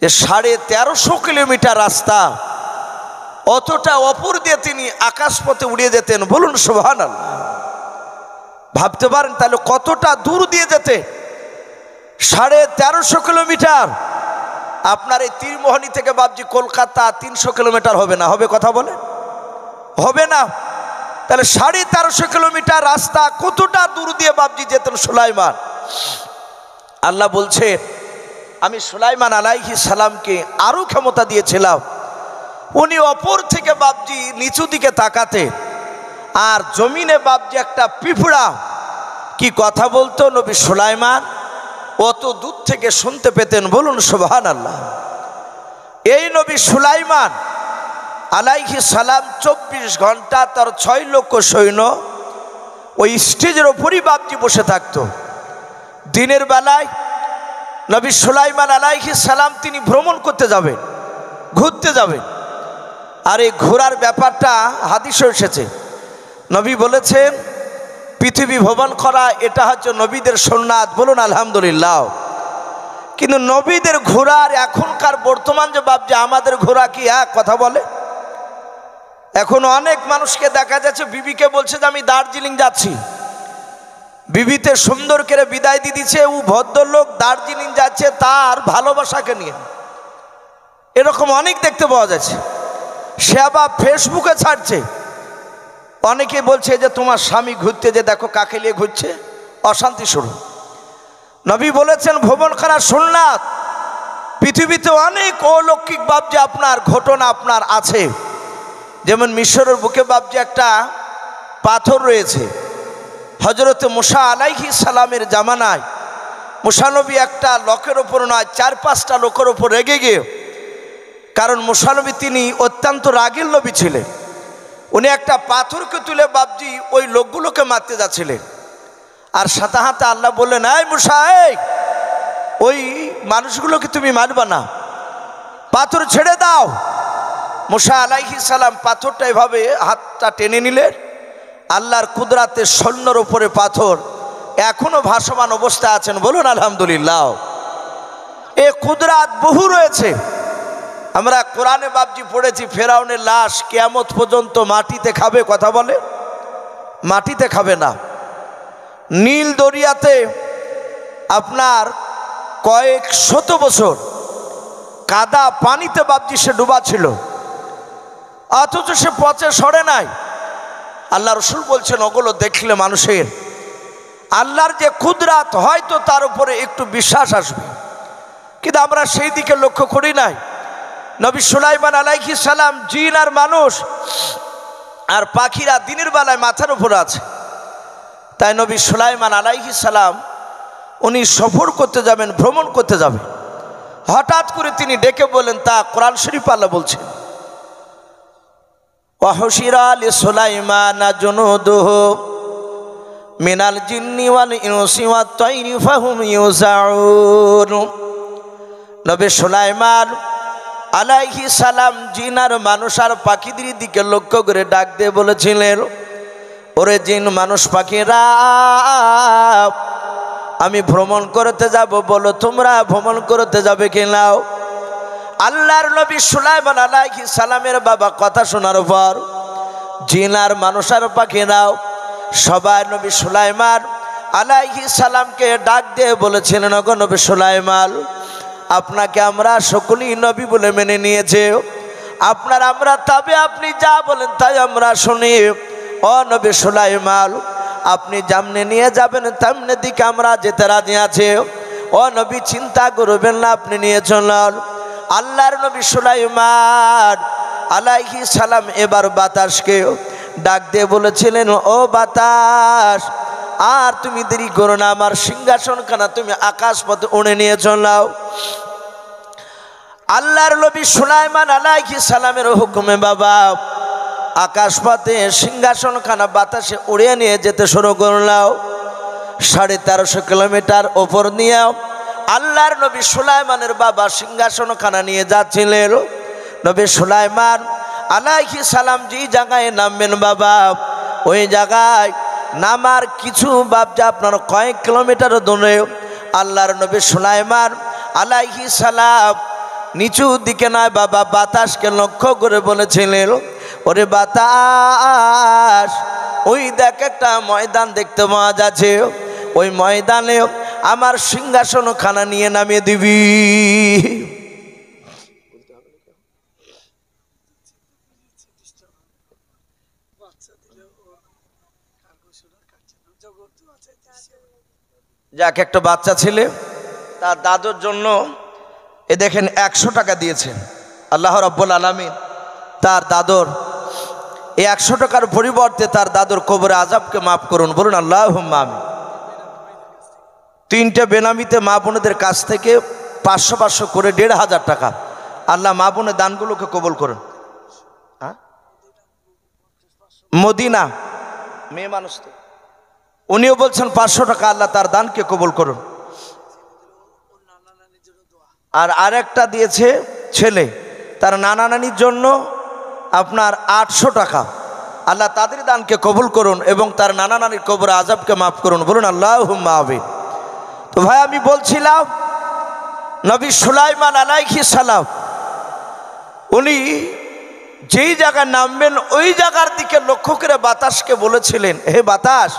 যে 1350 কিলোমিটার রাস্তা, অতটা অপর দিয়ে তিনি আকাশপথে উড়িয়ে যেতেন। বলুন সুবহানাল্লাহ। ভাবতে পারেন তাহলে কতটা দূর দিয়ে যেতে। 1350 কিলোমিটার। আপনার এই তীরমোহনী থেকে বাবজি কলকাতা 300 কিলোমিটার হবে না? হবে? কথা বলে হবে না। তাহলে 1350 কিলোমিটার রাস্তা কতটা দূর দিয়ে বাবজি যেতেন সুলাইমান। আল্লাহ বলছে আমি সুলাইমান আলাইহিস সালামকে আরো ক্ষমতা দিয়েছিলাম। উনি অপর থেকে বাবজি নিচু দিকে তাকাতে, আর জমিনে বাবজি একটা পিঁপড়া কি কথা বলতো নবী সুলাইমান অত দূর থেকে শুনতে পেতেন। বলুন সুবহানাল্লাহ। এই নবী সুলাইমান আলাইহিস সালাম 24 ঘন্টা তার 6 লক্ষ সৈন্য ওই স্টেজের ওপরই বাবজি বসে থাকতো। দিনের বেলায় নবী সুলাইমান আলাইহিস সালাম তিনি ভ্রমণ করতে যাবেন, ঘুরতে যাবেন। আর এই ঘোরার ব্যাপারটা হাদিসে এসেছে। নবী বলেছেন পৃথিবী ভ্রমণ করা এটা হচ্ছে নবীদের সুন্নাত। বলুন আলহামদুলিল্লাহ। কিন্তু নবীদের ঘোরার এখনকার বর্তমান যে বাবজি আমাদের ঘোরা কি এক কথা বলে? এখন অনেক মানুষকে দেখা যাচ্ছে বিবিকে বলছে যে আমি দার্জিলিং যাচ্ছি, বিবিতে সুন্দর করে বিদায় দিয়ে দিচ্ছে। ও ভদ্রলোক দার্জিলিং যাচ্ছে তার ভালোবাসাকে নিয়ে। এরকম অনেক দেখতে পাওয়া যাচ্ছে। সে আবার ফেসবুকে ছাড়ছে। অনেকে বলছে যে তোমার স্বামী ঘুরতে যে দেখো কাকে নিয়ে ঘুরছে, অশান্তি শুরু। নবী বলেছেন ভ্রমণ করা সুন্নাত। পৃথিবীতে অনেক অলৌকিক বাবজি আপনার ঘটনা আপনার আছে। যেমন মিশরের বুকে বাবজি একটা পাথর রয়েছে। হযরতে মুসা আলাইহিস সালামের জামানায় মুসা নবী একটা লোকের ওপর নয় 4-5টা লোকের ওপর রেগে গিয়ে, কারণ মুসা নবী তিনি অত্যন্ত রাগের নবী ছিলেন, উনি একটা পাথরকে তুলে বাবজি ওই লোকগুলোকে মারতে যাচ্ছিলেন। আর সাথে সাথে আল্লাহ বললেন এই মুসা, ওই মানুষগুলোকে তুমি মারবা না, পাথর ছেড়ে দাও। মুসা আলাইহিস সালাম পাথরটা এভাবে হাতটা টেনে নিলেন। আল্লাহর কুদরাতে সৈন্যর উপরে পাথর এখনো ভাসমান অবস্থায় আছেন। বলুন আলহামদুলিল্লাহ। এ কুদরাত বহু রয়েছে। আমরা কোরআনে বাবজি পড়েছি ফেরাউনের লাশ কিয়ামত পর্যন্ত মাটিতে খাবে। কথা বলে মাটিতে খাবে না। নীল দরিয়াতে আপনার কয়েক শত বছর কাদা পানিতে বাবজি সে ডুবা ছিল, অথচ সে পচে সরে নাই। আল্লাহ রসুল বলছেন ওগুলো দেখলে মানুষের আল্লাহর যে কুদরাত হয়তো তার উপরে একটু বিশ্বাস আসবে, কিন্তু আমরা সেই দিকে লক্ষ্য করি নাই। নবী সুলাইমান আলাইহিস সালাম জিন আর মানুষ আর পাখিরা দিনের বেলায় মাথার উপর আছে। তাই নবী সুলাইমান আলাইহিস সালাম উনি সফর করতে যাবেন, ভ্রমণ করতে যাবেন। হঠাৎ করে তিনি ডেকে বলেন, তা কোরআন শরীফ আল্লাহ বলছেন ওয়াহুশিরা লিসুলাইমান জুনুদুহু মিনাল জিন্নি ওয়াল ইনসি ওয়াত তায়রি ফাহুম ইউজাউন। নবী সুলাইমান আলাইহিস সালাম জিন আর মানুষ আর পাখিদের দিকে লক্ষ্য করে ডাক দিয়ে বলেছিলেন, ওরে জিন মানুষ পাখিরা, আমি ভ্রমণ করতে যাব, বলো তোমরা ভ্রমণ করতে যাবে কিনা? আল্লাহর নবী সুলাইমান আলাইহিস সালামের বাবা কথা শোনার পর জিন আর মানুষ আর পাখিরাও সবাই নবী সুলাইমান আলাইহিস সালামকে ডাক দিয়ে বলেছিলেন, ওগো নবী সুলাইমান, আপনাকে আমরা সকলেই নবী বলে মেনে নিয়েছে, আপনার আমরা তবে আপনি যা বলেন তাই আমরা শুনি। ও নবী সুলাইমান, আপনি যেমনে নিয়ে যাবেন তেমনি দিকে আমরা যেতে রাজি আছি। ও নবী চিন্তা করবেন না, আপনি নিয়ে চলুন। আল্লাহর নবী সুলাইমান আলাইহিস সালাম এবার বাতাসকে ডাক দিয়ে বলেছিলেন, ও বাতাস, আর তুমি দেরি করো না, আমার সিংহাসন খানা তুমি আকাশ পথে উড়ে নিয়ে চলাও। আল্লাহর নবী সুলাইমান আলাইহিস সালামের হুকুমে বাবা আকাশ পথে সিংহাসন খানা বাতাসে উড়িয়ে নিয়ে যেতে শুরু করলাও। 1350 কিলোমিটার ওপর নিয়ে আল্লাহর নবী সুলাইমানের বাবা সিংহাসন খানা নিয়ে যাচ্ছিলেন। নবী সুলাইমান আলাইহিস সালাম যে জায়গায় নামবেন বাবা, ওই জায়গায় নামার কিছু বাবজা আপনার কয়েক কিলোমিটার দূরে আল্লাহর নবী সুলাইমান আলাইহিস সালাম নিচু দিকে নয় বাবা, বাতাসকে লক্ষ্য করে বলেছিলেন, ওরে বাতাস, ওই দেখ একটা ময়দান দেখতে পাওয়া যাচ্ছে, ওই ময়দানে আমার সিংহাসন খানা নিয়ে নামিয়ে দিবি। যাক, একটা বাচ্চা ছেলে তার দাদুর জন্য এ দেখেন 100 টাকা দিয়েছেন। আল্লাহ রাব্বুল আলামিন তার দাদুর এই 100 টাকার পরিবর্তে তার দাদুর কবরে আযাবকে মাফ করুন, বলুন আল্লাহুম্মা আমিন। 3টে বেনামিতে মা বোনদের কাছ থেকে 500 করে 1500 টাকা, আল্লাহ মা বোনের দানগুলোকে কবুল করুন। মদিনা মেয়ে মানুষ তো, উনিও বলছেন 500 টাকা, আল্লাহ তার দানকে কবুল করুন। আর আরেকটা দিয়েছে ছেলে, তার নানা নানির জন্য আপনার 800 টাকা, আল্লাহ তাদের দানকে কবুল করুন এবং তার নানা নানির কবরে আযাবকে মাফ করুন, বলুন আল্লাহুম্মা আমিন। তো ভাই, আমি বলছিলাম নবী সুলাইমান আলাইহিস সালাম উনি যেই জায়গায় নামবেন ওই জায়গার দিকে লক্ষ্য করে বাতাসকে বলেছিলেন, হে বাতাস,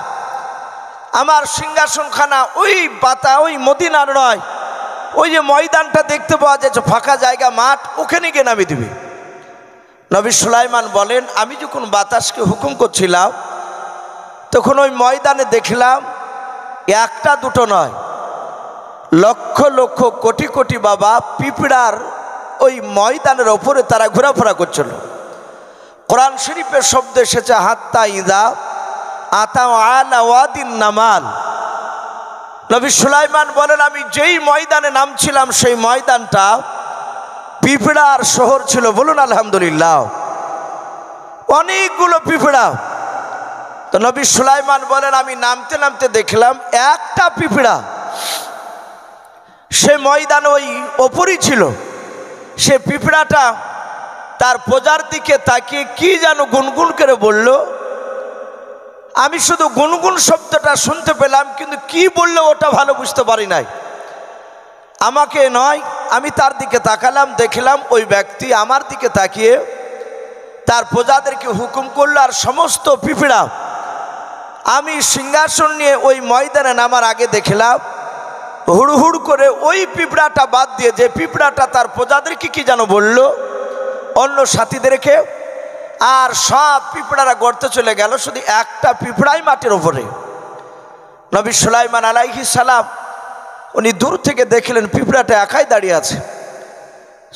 আমার সিংহাসনখানা ওই মদিনার নয়, ওই যে ময়দানটা দেখতে পাওয়া যাচ্ছে ফাঁকা জায়গা, মাঠ, ওখানে গিয়ে নামিয়ে দিবে। নবী সুলাইমান বলেন, আমি যখন বাতাসকে হুকুম করছিলাম তখন ওই ময়দানে দেখলাম একটা দুটো নয়, লক্ষ লক্ষ কোটি কোটি বাবা পিঁপড়ার ওই ময়দানের ওপরে তারা ঘোরাফেরা করছিল। কোরআন শরীফের শব্দ এসেছে হাত্তা ইদা আতাও আলা ওয়াদিন নামাল। নবী সুলাইমান বলেন, আমি যেই ময়দানে নামছিলাম সেই ময়দানটা পিঁপড়ার শহর ছিল, বলুন আলহামদুলিল্লাহ, অনেকগুলো পিঁপড়া। তো নবী সুলাইমান বলেন, আমি নামতে নামতে দেখলাম একটা পিঁপড়া সে ময়দানে ওই ওপরই ছিল। সে পিঁপড়াটা তার প্রজার দিকে তাকিয়ে কি যেন গুনগুন করে বলল। আমি শুধু গুনগুন শব্দটা শুনতে পেলাম, কিন্তু কি বললো ওটা ভালো বুঝতে পারি নাই। আমাকে নয়, আমি তার দিকে তাকালাম, দেখলাম ওই ব্যক্তি আমার দিকে তাকিয়ে তার প্রজাদেরকে হুকুম করলো। আর সমস্ত পিঁপড়া, আমি সিংহাসন নিয়ে ওই ময়দানে নামার আগে দেখলাম হুড় হুড় করে ওই পিঁপড়াটা বাদ দিয়ে যে পিঁপড়াটা তার প্রজাদেরকে কি যেন বলল, অন্য সাথীদেরকে, আর সব পিঁপড়ারা গর্তে চলে গেল, শুধু একটা পিঁপড়াই মাটির ওপরে। নবী সুলাইমান আলাইহিস সালাম উনি দূর থেকে দেখলেন পিঁপড়াটা একাই দাঁড়িয়ে আছে।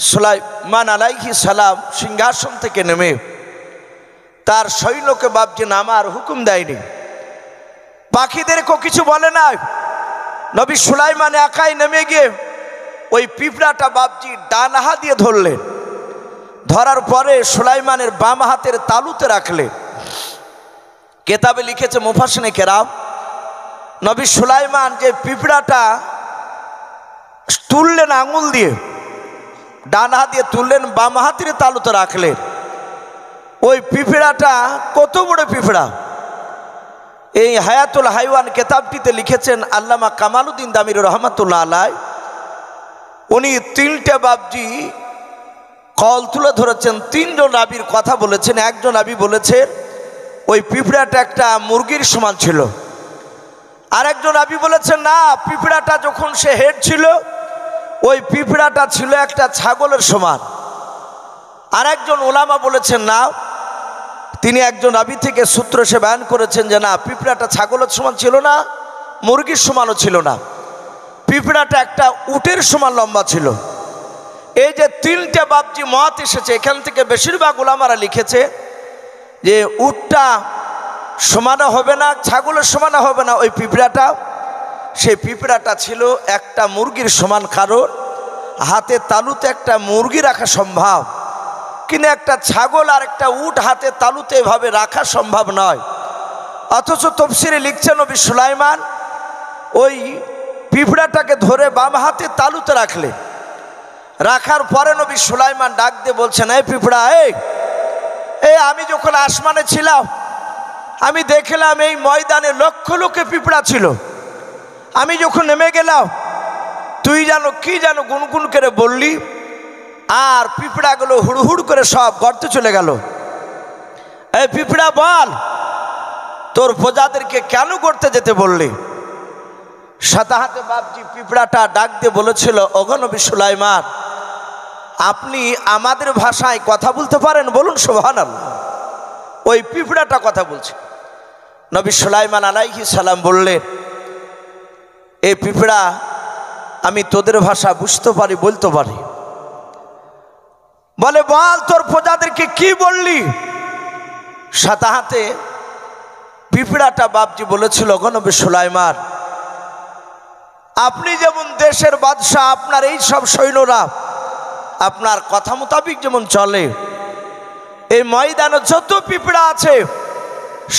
সুলাইমান আলাইহিস সালাম সিংহাসন থেকে নেমে তার সৈন্যকে বাপজি নামার হুকুম দেয়নি, পাখিদেরকেও কিছু বলে না। নবী সুলাইমান একাই নেমে গিয়ে ওই পিঁপড়াটা বাপজি ডান হাত দিয়ে ধরলেন। ধরার পরে সুলাইমানের বাম হাতের তালুতে রাখলেন। কেতাবে লিখেছে মুফাসসিরিনে কেরাম, নবী সুলাইমান যে পিঁপড়াটা তুললেন আঙুল দিয়ে, ডান হাত দিয়ে তুললেন, বাম হাতের তালুতে রাখলেন। ওই পিঁপড়াটা কত বড় পিঁপড়া! এই হায়াতুল হাইওয়ান কেতাবটিতে লিখেছেন আল্লামা কামালউদ্দিন দামির রহমাতুল্লাহ আলাই, উনি 3টে বাবজি কল তুলে ধরেছেন। 3জন রাবীর কথা বলেছেন। একজন রাবী বলেছেন ওই পিঁপড়াটা একটা মুরগির সমান ছিল। আরেকজন রাবী বলেছেন না, পিঁপড়াটা যখন সে হেড ছিল ওই পিঁপড়াটা ছিল একটা ছাগলের সমান। আরেকজন ওলামা বলেছেন না, তিনি একজন রাবী থেকে সূত্র সে বয়ান করেছেন যে না, পিঁপড়াটা ছাগলের সমান ছিল না, মুরগির সমানও ছিল না, পিঁপড়াটা একটা উটের সমান লম্বা ছিল। এই যে 3টে বাবজি মত এসেছে, এখান থেকে বেশিরভাগ ওলামারা লিখেছে যে উটটা সমানও হবে না, ছাগলের সমানও হবে না ওই পিঁপড়াটা। সেই পিঁপড়াটা ছিল একটা মুরগির সমান, কারণ হাতে তালুতে একটা মুরগি রাখা সম্ভব, কিন্তু একটা ছাগল আর একটা উট হাতে তালুতে এভাবে রাখা সম্ভব নয়। অথচ তফসিরে লিখছেন নবী সুলাইমান ওই পিঁপড়াটাকে ধরে বাম হাতে তালুতে রাখলে। রাখার পরে নবী সুলাইমান ডাক দিয়ে বলছেন, এই পিঁপড়া, এই আমি যখন আসমানে ছিলাম আমি দেখলাম এই ময়দানে লক্ষ লক্ষ পিঁপড়া ছিল। আমি যখন নেমে গেলাম তুই জানো কি জানো গুনগুন করে বললি, আর পিঁপড়াগুলো হুড় করে সব গর্তে চলে গেল। এই পিঁপড়া বল, তোর প্রজাদেরকে কেন করতে যেতে বললি? সাতাহাতে বাপজি পিঁপড়াটা ডাক দিয়ে বলেছিল, ওগো নবী সুলাইমান, আপনি আমাদের ভাষায় কথা বলতে পারেন? বলুন সুবহানাল্লাহ। ওই পিঁপড়াটা কথা বলছে। নবী সুলাইমান আলাইহিস সালাম বললেন, এই পিঁপড়া, আমি তোদের ভাষা বুঝতে পারি, বলতে পারি। বলে, বল তোর প্রজাদেরকে কি বললি? সাতাহাতে পিঁপড়াটা বাপজি বলেছিল, ওগো নবী সুলাইমান, আপনি যেমন দেশের বাদশাহ, আপনার এই সব সৈন্যরা আপনার কথা মোতাবিক যেমন চলে, এই ময়দানে যত পিঁপড়া আছে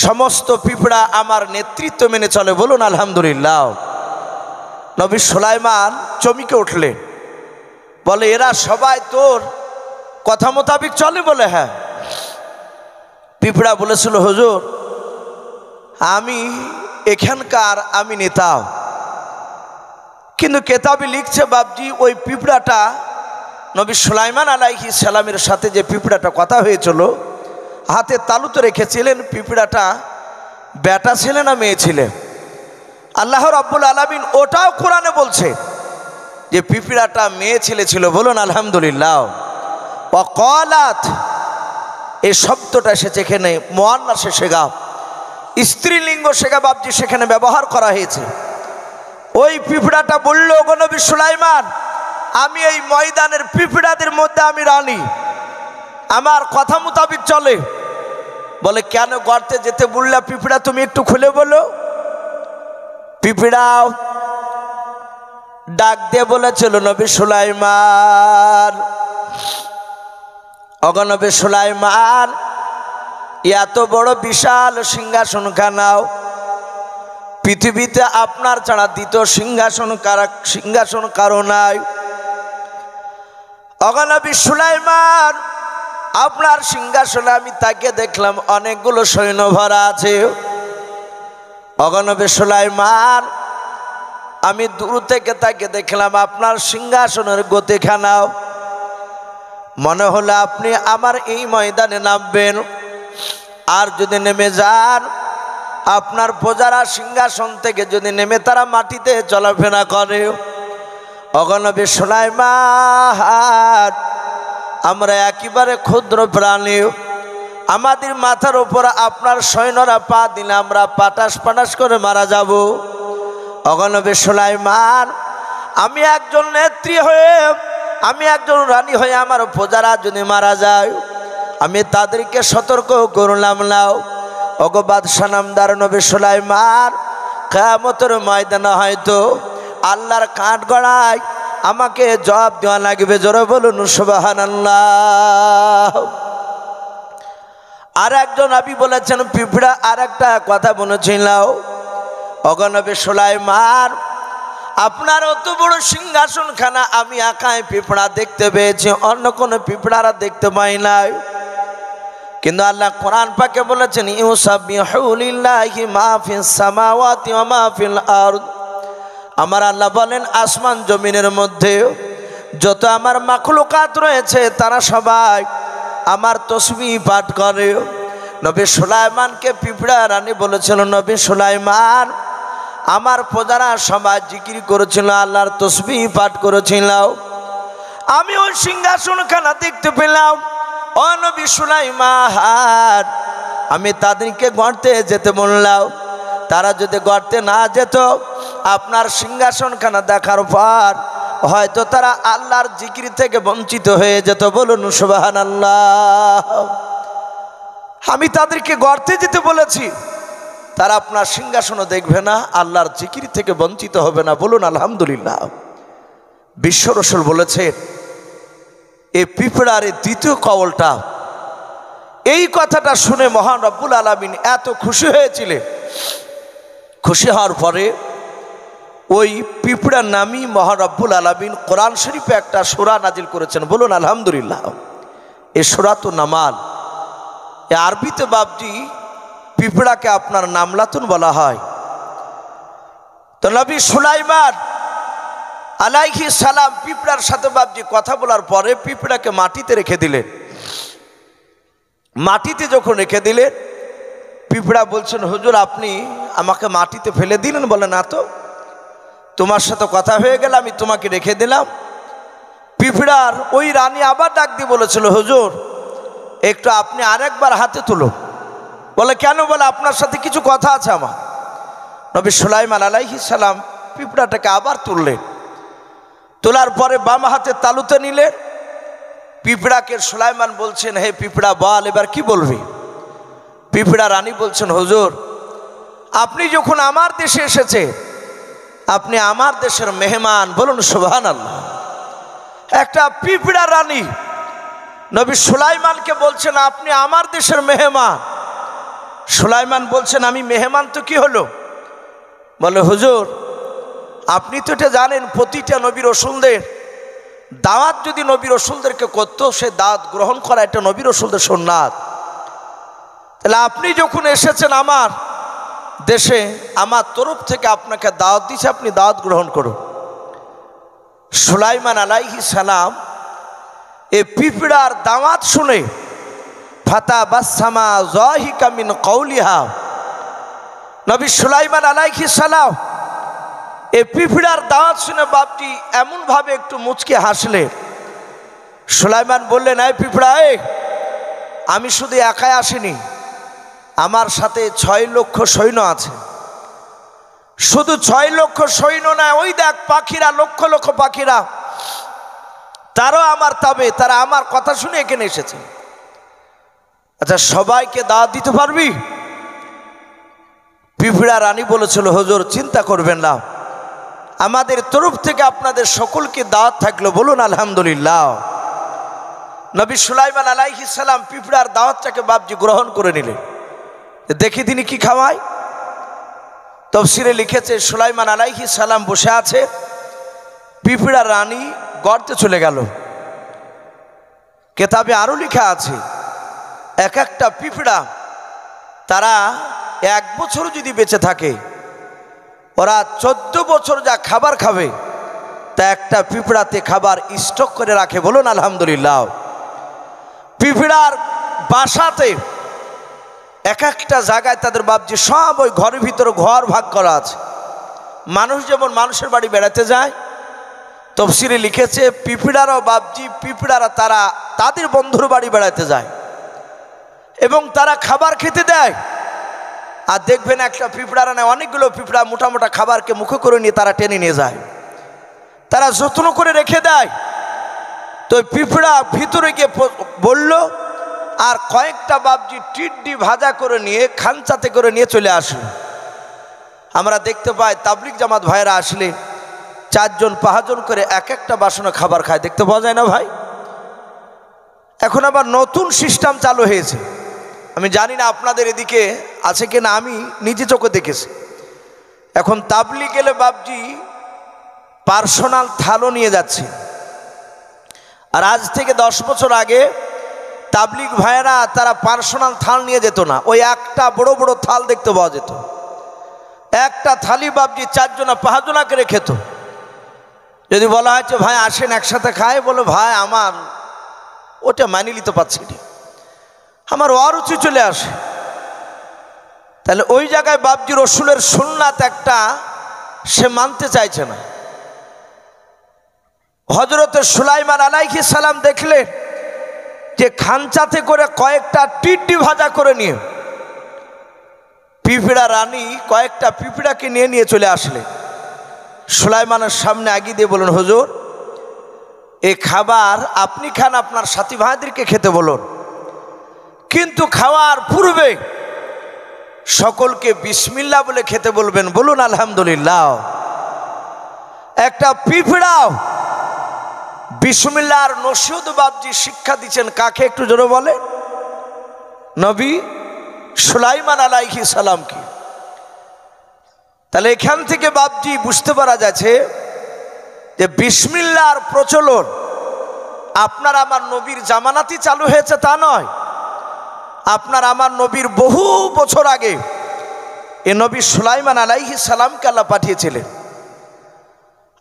সমস্ত পিঁপড়া আমার নেতৃত্ব মেনে চলে। বলুন আলহামদুলিল্লাহ। নবী সুলাইমান চমকে উঠলেন, বলে, এরা সবাই তোর কথা মোতাবিক চলে? বলে, হ্যাঁ। পিঁপড়া বলেছিল, হুজুর, আমি এখানকার আমি নেতা, কিন্তু কেতাবে লিখছে বাপজি ওই পিঁপড়াটা নবী সুলাইমান আলাইহিস সালামের সাথে যে পিঁপড়াটা কথা হয়েছিল, হাতে তালুতে রেখেছিলেন, পিঁপড়াটা বেটা ছেলে না মেয়ে ছেলে? আল্লাহ রাব্বুল আলামিন ওটাও কোরআনে বলছে যে পিঁপড়াটা মেয়ে ছেলে ছিল। বলুন আলহামদুলিল্লাহ। ওয়াকালাত, এই শব্দটা এসেছে এখানে মুআন্নাস শেগা, স্ত্রীলিঙ্গ শেগা বাপজি সেখানে ব্যবহার করা হয়েছে। ওই পিঁপড়াটা বলল, ওগো নবী সুলাইমান, আমি এই ময়দানের পিঁপড়াদের মধ্যে আমি রানী, আমার কথা মোতাবিক চলে। বলে, কেন গর্তে যেতে বললা পিঁপড়া, তুমি একটু খুলে বলো। পিঁপড়াও ডাক দিয়ে বলেছিল, নবী সুলাইমান, ওগো নবী সুলাইমান, এত বড় বিশাল সিংহাসনখানাও পৃথিবীতে আপনার ছাড়া দ্বিতীয় সিংহাসন কারো নাই। ওগো নবী সুলাইমান, আপনার সিংহাসনে আমি তাকে দেখলাম অনেকগুলো সৈন্য ভরা আছে। ওগো নবী সুলাইমান, আমি দূর থেকে তাকে দেখলাম আপনার সিংহাসনের গতিখানাও মনে হলো আপনি আমার এই ময়দানে নামবেন, আর যদি নেমে যান আপনার প্রজারা সিংহাসন থেকে যদি নেমে তারা মাটিতে চলাফেরা করে। ওগো নবী সুলাইমান, আমরা একেবারে ক্ষুদ্র প্রাণী, আমাদের মাথার উপর আপনার সৈন্যরা পা দিলে আমরা পাটাস পাটাস করে মারা যাব। ওগো নবী সুলাইমান, আমি একজন নেত্রী হয়ে, আমি একজন রানী হয়ে আমার প্রজারা যদি মারা যায় আমি তাদেরকে সতর্ক করলাম নাও। ওগো বাদশাহ নামদার নবী সুলাইমান, কিয়ামতের ময়দানে হয়তো আল্লাহর কাঠ গড়ায় আমাকে জবাব দেওয়া লাগবে। জোরে বলুন সুবহানাল্লাহ। আর একজন নবী বলেছেন, পিঁপড়া আর একটা কথা বলেছিল, ওগো নবী সুলাইমান, আপনার অত বড় সিংহাসনখানা আমি একাই পিঁপড়া দেখতে পেয়েছি, অন্য কোনো পিঁপড়ারা দেখতে পাই নাই। কিন্তু আল্লাহ কোরআন পাকে বলেছেন, ইউসাব্বিহু লিল্লাহি মা ফিস সামাওয়াতি ওয়া মা ফিল আরদ। আমার আল্লাহ বলেন, আসমান জমিনের মধ্যে যত আমার মাখলুকাত রয়েছে তারা সবাই আমার তসবিহ পাঠ করে। নবী সুলাইমানকে পিঁপড়া রানী বলেছিল, নবী সুলাইমান, আমার প্রজারা সবাই জিকির করেছিল, আল্লাহর তসবিহ পাঠ করেছিল, আমি ওই সিংহাসনখানা দেখতে পেলাম। ও নবী সুলাইমান, আমি তাদেরকে গর্তে যেতে বললাম, তারা যদি গর্তে না যেত আপনার সিংহাসনখানা দেখার পর হয়তো তারা আল্লাহর জিকির থেকে বঞ্চিত হয়ে যেত। বলুন সুবহানাল্লাহ। আমি তাদেরকে গর্তে যেতে বলেছি, তারা আপনার সিংহাসনও দেখবে না, আল্লাহর জিকির থেকে বঞ্চিত হবে না। বলুন আলহামদুলিল্লাহ। বিশ্ব রাসূল বলেছেন, এই পিঁপড়ার দ্বিতীয় কওলটা, এই কথাটা শুনে মহান রব্বুল আলামিন এত খুশি হয়েছিলেন। খুশি হওয়ার পরে ওই পিঁপড়ার নামই মহান রব্বুল আলামিন কোরআন শরীফে একটা সূরা নাজিল করেছেন। বলুন আলহামদুলিল্লাহ। এই সূরাতুন নামাল, আরবিতে বাপজি পিঁপড়াকে আপনার নামলাতুন বলা হয়। তো নবী সুলাইমান আলাইহিস সালাম পিঁপড়ার সাথে বাপজি কথা বলার পরে পিঁপড়াকে মাটিতে রেখে দিলেন। মাটিতে যখন রেখে দিলেন, পিঁপড়া বলছেন, হুজুর আপনি আমাকে মাটিতে ফেলে দিলেন? বলে, না তো, তোমার সাথে কথা হয়ে গেল, আমি তোমাকে রেখে দিলাম। পিঁপড়ার ওই রানী আবার ডাক দিয়ে বলেছিল, হুজুর একটু আপনি আরেকবার হাতে তুলো। বলে, কেন? বলে, আপনার সাথে কিছু কথা আছে আমার। নবী সুলাইমান আলাইহিস সালাম পিঁপড়াটাকে আবার তুললেন। তোলার পরে বাম হাতে তালুতে নিলেন। পিঁপড়াকে সুলাইমান বলছেন, হে পিঁপড়া বল, এবার কি বলবি? পিঁপড়া রানী বলছেন, হুজুর আপনি যখন আমার দেশে এসেছে, আপনি আমার দেশের মেহমান। বলুন সুবহানাল্লাহ। একটা পিঁপড়া রানী নবী সুলাইমানকে বলছেন, আপনি আমার দেশের মেহমান। সুলাইমান বলছেন, আমি মেহমান তো কি হলো? বলে, হুজুর আপনি তো এটা জানেন, প্রতিটা নবী রাসূলদের দাওয়াত যদি নবী রাসূলদেরকে করতো, সে দাওয়াত গ্রহণ করা এটা নবী রাসূলদের সুন্নাত। তাহলে আপনি যখন এসেছেন আমার দেশে, আমার তরফ থেকে আপনাকে দাওয়াত দিচ্ছে, আপনি দাওয়াত গ্রহণ করুন। সুলাইমান আলাইহিস সালাম এ পিঁপড়ার দাওয়াত শুনে ফাতাবাসসামা যাহিকা মিন কওলিহা, নবী সুলাইমান আলাইহিস সালাম এ পিঁপড়ার দাওয়াত শুনে বাপটি এমনভাবে একটু মুচকে হাসলে। সুলাইমান বললেন, এই পিঁপড়া, আমি শুধু একাই আসিনি, আমার সাথে 6 লক্ষ সৈন্য আছে। শুধু 6 লক্ষ সৈন্য না, ওই দেখ পাখিরা, লক্ষ লক্ষ পাখিরা, তারাও আমার তাবে, তারা আমার কথা শুনে এখানে এসেছে। আচ্ছা সবাইকে দাওয়াত দিতে পারবি? পিঁপড়া রানী বলেছিল, হুজুর চিন্তা করবেন না, আমাদের তরফ থেকে আপনাদের সকলকে দাওয়াত থাকলো। বলুন আলহামদুলিল্লাহ। নবী সুলাইমান আলাইহিস সালাম পিঁপড়ার দাওয়াতটাকে বাপজি গ্রহণ করে নিলেন। দেখি তিনি কি খাওয়ায়। তাফসীরে লিখেছে, সুলাইমান আলাইহিস সালাম বসে আছে, পিঁপড়া রানী গর্তে চলে গেল। কেতাবে আরো লেখা আছে, এক একটা পিঁপড়া তারা 1 বছর যদি বেঁচে থাকে, ওরা 14 বছর যা খাবার খাবে তা একটা পিঁপড়াতে খাবার স্টক করে রাখে। বলুন আলহামদুলিল্লাহ। পিঁপড়ার বাসাতে এক একটা জায়গায় তাদের বাপজি সব ওই ঘরের ভিতরে ঘর ভাগ করা আছে। মানুষ যেমন মানুষের বাড়ি বেড়াতে যায়, তাফসীরে লিখেছে পিঁপড়ারাও বাপজি, পিঁপড়ারা তারা তাদের বন্ধুর বাড়ি বেড়াতে যায় এবং তারা খাবার খেতে দেয়। আর দেখবেন একটা পিঁপড়ারা নেয়, অনেকগুলো পিঁপড়া মোটা মোটা খাবারকে মুখে করে নিয়ে তারা টেনে নিয়ে যায়, তারা যত্ন করে রেখে দেয়। তো পিঁপড়া ভিতরে গিয়ে বলল, আর কয়েকটা বাপজি টিড্ডি ভাজা করে নিয়ে খাঞ্চাতে করে নিয়ে চলে আসলো। আমরা দেখতে পাই তাবলিগ জামাত ভাইরা আসলে 4 জন 5 জন করে এক একটা বাসনে খাবার খায়, দেখতে পাওয়া যায় না ভাই? এখন আবার নতুন সিস্টেম চালু হয়েছে, আমি জানি না আপনাদের এদিকে আছে কিনা, আমি নিজে চোখে দেখেছি। এখন তাবলিগ গেলে বাপজি পার্সোনাল থালও নিয়ে যাচ্ছে। আর আজ থেকে 10 বছর আগে তাবলিগ ভাইয়েরা তারা পার্সোনাল থাল নিয়ে যেত না, ওই একটা বড় বড় থাল দেখতে পাওয়া যেত। একটা থালি বাপজি 4 জনা 5 জনা করে খেত। যদি বলা হয়েছে ভাই আসেন একসাথে খায়, বলো ভাই আমার ওটা মানি নিতে পারছি না, আমার অরুচি চলে আসে। তাহলে ওই জায়গায় বাপজি রসুলের সুন্নাত একটা সে মানতে চাইছে না। হযরতে সুলাইমান আলাইহিস সালাম দেখলেন যে খাঞ্চাতে করে কয়েকটা টিড্ডি ভাজা করে নিয়ে পিঁপড়া রানী কয়েকটা পিঁপড়াকে নিয়ে চলে আসলে সুলাইমানের সামনে আগিয়ে দিয়ে বলুন, হুজুর এই খাবার আপনি খান, আপনার সাথী ভাইদেরকে খেতে বলুন, কিন্তু খাওয়ার পূর্বে সকলকে বিসমিল্লাহ বলে খেতে বলবেন। বলুন আলহামদুলিল্লাহ। একটা পিঁপড়াও বিসমিল্লাহর নসিহত বাপজি শিক্ষা দিচ্ছেন কাকে? একটু জোরে বলে, নবী সুলাইমান আলাইহিস সালামকে। তাহলে এখান থেকে বাপজি বুঝতে পারা যাচ্ছে যে বিসমিল্লাহর প্রচলন আপনার আমার নবীর জামানাতেই চালু হয়েছে তা নয়, আপনার আমার নবীর বহু বছর আগে এ নবী সুলাইমান আলাইহিস সালামকে আল্লাহ পাঠিয়েছিলেন।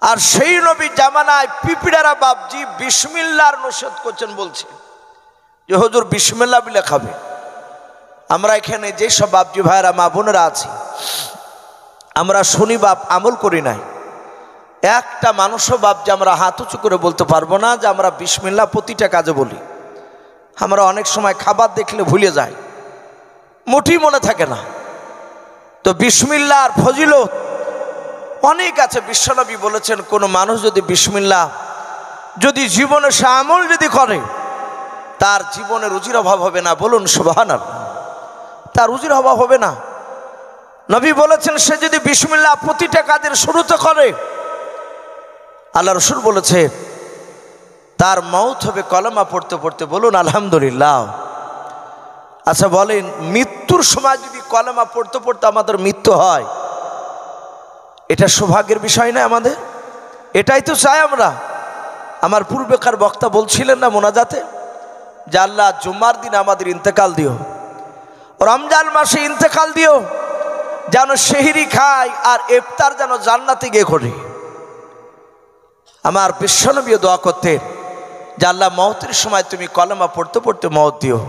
আর সেই নবী জামানায় পিঁপড়ারা বাপজি বিসমিল্লাহর নসিহত করছেন, বলছে যে হুজুর বিসমিল্লাহ বিলে খাবে। আমরা এখানে যেসব বাপজি ভাইরা মা বোনেরা আছি, আমরা শুনি বাপ আমল করি নাই। একটা মানুষও বাপ যে আমরা হাত উঁচু করে বলতে পারবো না যে আমরা বিসমিল্লাহ প্রতিটা কাজে বলি। আমরা অনেক সময় খাবার দেখলে ভুলে যাই, মোটেই মনে থাকে না। তো বিসমিল্লাহর ফজিলত অনেক আছে। বিশ্বনবী বলেছেন কোনো মানুষ যদি বিসমিল্লাহ যদি জীবনে সে আমল যদি করে, তার জীবনে রুজির অভাব হবে না। বলুন সুবহানাল্লাহ। তার রুজির অভাব হবে না। নবী বলেছেন সে যদি বিসমিল্লাহ প্রতিটা কাজের শুরুতে করে, আল্লাহ রসুল বলেছে তার মওত হবে কলেমা পড়তে পড়তে। বলুন আলহামদুলিল্লাহ। আচ্ছা বলেন, মৃত্যুর সময় যদি কলেমা পড়তে পড়তে আমাদের মৃত্যু হয়, এটা সৌভাগ্যের বিষয় না আমাদের? এটাই তো চাই আমরা। আমার পূর্বেকার বক্তা বলছিলেন না মোনাজাতে, যে আল্লাহ জুম্মার দিন আমাদের ইন্তেকাল দিও, রমজান মাসে ইন্তেকাল দিও, যেন সেহরি খাই আর ইফতার যেন জান্নাতে গিয়ে করি। আমার বিশ্বনবী দোয়া করতেন যে আল্লাহ মওতের সময় তুমি কলেমা পড়তে পড়তে মওত দিও।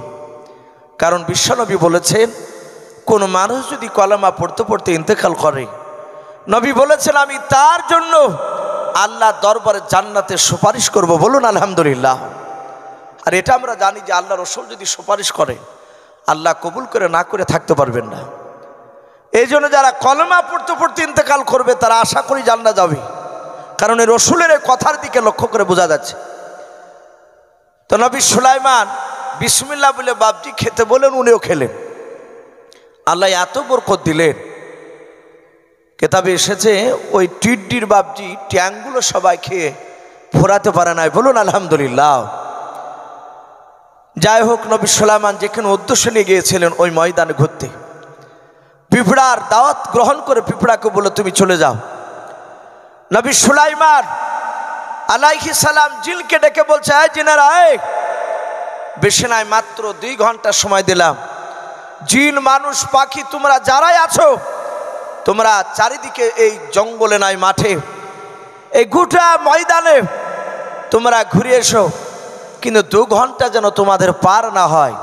কারণ বিশ্বনবী বলেছেন কোন মানুষ যদি কলেমা পড়তে পড়তে ইন্তেকাল করে, নবী বলেছেন আমি তার জন্য আল্লাহ দরবারে জান্নাতে সুপারিশ করব। বলুন আলহামদুলিল্লাহ। আর এটা আমরা জানি যে আল্লাহ রসুল যদি সুপারিশ করে, আল্লাহ কবুল করে না করে থাকতে পারবেন না। এই জন্য যারা কলেমা পড়তে পড়তে ইন্তেকাল করবে তারা আশা করি জান্নাত যাবে। কারণ এই রসুলের এই কথার দিকে লক্ষ্য করে বোঝা যাচ্ছে। তো নবী সুলাইমান বিসমিল্লাহ বলে বাপজি খেতে বলেন, উনিও খেলেন। আল্লাহ এত বরকত দিলেন, কেতাবে এসেছে ওই টিড্ডির বাপজি ট্যাংগুলো সবাই খেয়ে ফোরাতে পারে নাই। বলুন আলহামদুলিল্লাহ। যাই হোক, নবী সুলাইমান যেখানে উদ্দেশ্য নিয়ে গিয়েছিলেন ওই ময়দানে ঘুরতে, পিঁপড়ার দাওয়াত গ্রহণ করে পিঁপড়াকে বলে তুমি চলে যাও। নবী সুলাইমান আলাইহিস সালাম জিনকে ডেকে বলছে, এই জিনেরা, বেশি নাই, মাত্র 2 ঘন্টা সময় দিলাম। জিন মানুষ পাখি তোমরা যারাই আছো, তোমরা চারিদিকে এই জঙ্গলে নাই মাঠে এই গোটা ময়দানে তোমরা ঘুরে এসো, কিন্তু 2 ঘন্টা যেন তোমাদের পার না হয়।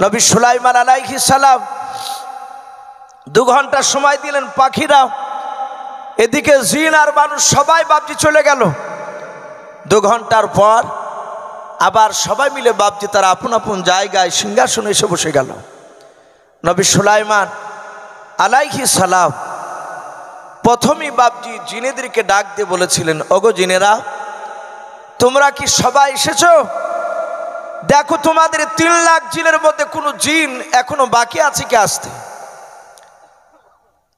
নবী সুলাইমান আলাইহিস সালাম 2 ঘন্টা সময় দিলেন। পাখিরা এদিকে জিন আর মানুষ সবাই বাপজি চলে গেল। 2 ঘন্টার পর আবার সবাই মিলে বাপজি তারা আপন আপন জায়গায় সিংহাসনে এসে বসে গেল। নবী সুলাইমান আলাইহিস সালাম প্রথমেই বাপজি জিনেদেরকে ডাক দিয়ে বলেছিলেন, ওগো জিনেরা, তোমরা কি সবাই এসেছো? দেখো তোমাদের 3 লাখ জিনের মধ্যে কোনো জিন এখনো বাকি আছে কি আসতে?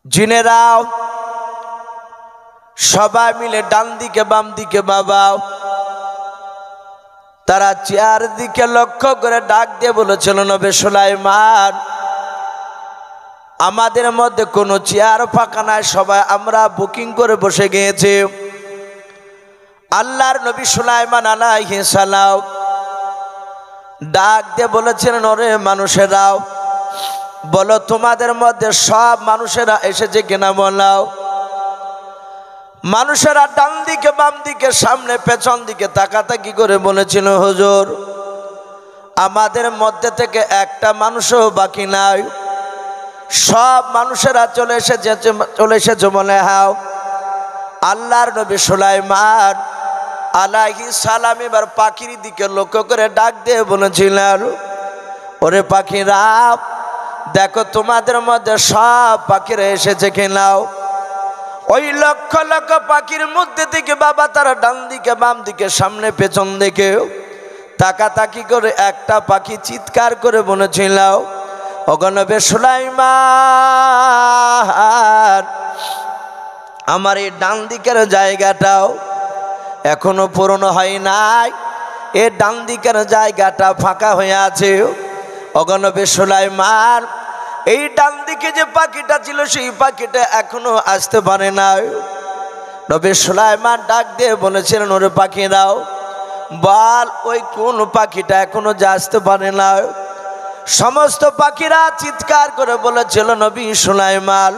জিনেরা সবাই মিলে ডান দিকে বাম দিকে বাবা তারা চারদিকে লক্ষ্য করে ডাক দিয়ে বলেছিল, নবী সুলাইমান, আমাদের মধ্যে কোনো চেয়ার ফাঁকা নাই, সবাই আমরা বুকিং করে বসে গিয়েছি। আল্লাহর নবী সুলাইমান আলাইহিস সালাম ডাক দিয়ে বলেছিলেন, ওরে মানুষেরাও, বলো তোমাদের মধ্যে সব মানুষেরা এসেছে কিনা বলাও। মানুষেরা ডান দিকে বাম দিকে সামনে পেছন দিকে তাকাতাকি করে বলেছিল, হুজুর, আমাদের মধ্যে থেকে একটা মানুষও বাকি নাই, সব মানুষেরা চলে এসেছে বলে। হাও আল্লাহর নবী সুলাইমান আলাইহিস সালাম এবার পাখির দিকে লক্ষ্য করে ডাক দিয়ে বলেছিলেন, ওরে পাখিরা, দেখো তোমাদের মধ্যে সব পাখিরা এসেছে কিনাও। ওই লক্ষ লক্ষ পাখির মধ্যে থেকে বাবা তারা ডান দিকে বাম দিকে সামনে পেছন দিকে তাকাতাকি করে একটা পাখি চিৎকার করে বলেছিল, ওগো নবী সুলাইমান, আমার এই ডান দিকের জায়গাটাও এখনো পূরণ হয় নাই, এই ডান দিকের জায়গাটা ফাঁকা হয়ে আছে। ওগো নবী সুলাইমান, এই ডান দিকে যে পাখিটা ছিল সেই পাখিটা এখনো আসতে পারে না। নবী সুলাইমান ডাক দিয়ে বলেছিলেন, ওরে পাখিরাও, বল ওই কোন পাখিটা এখনো যে আসতে পারে না। সমস্ত পাখিরা চিৎকার করে বলেছিল, নবী সুলাইমান,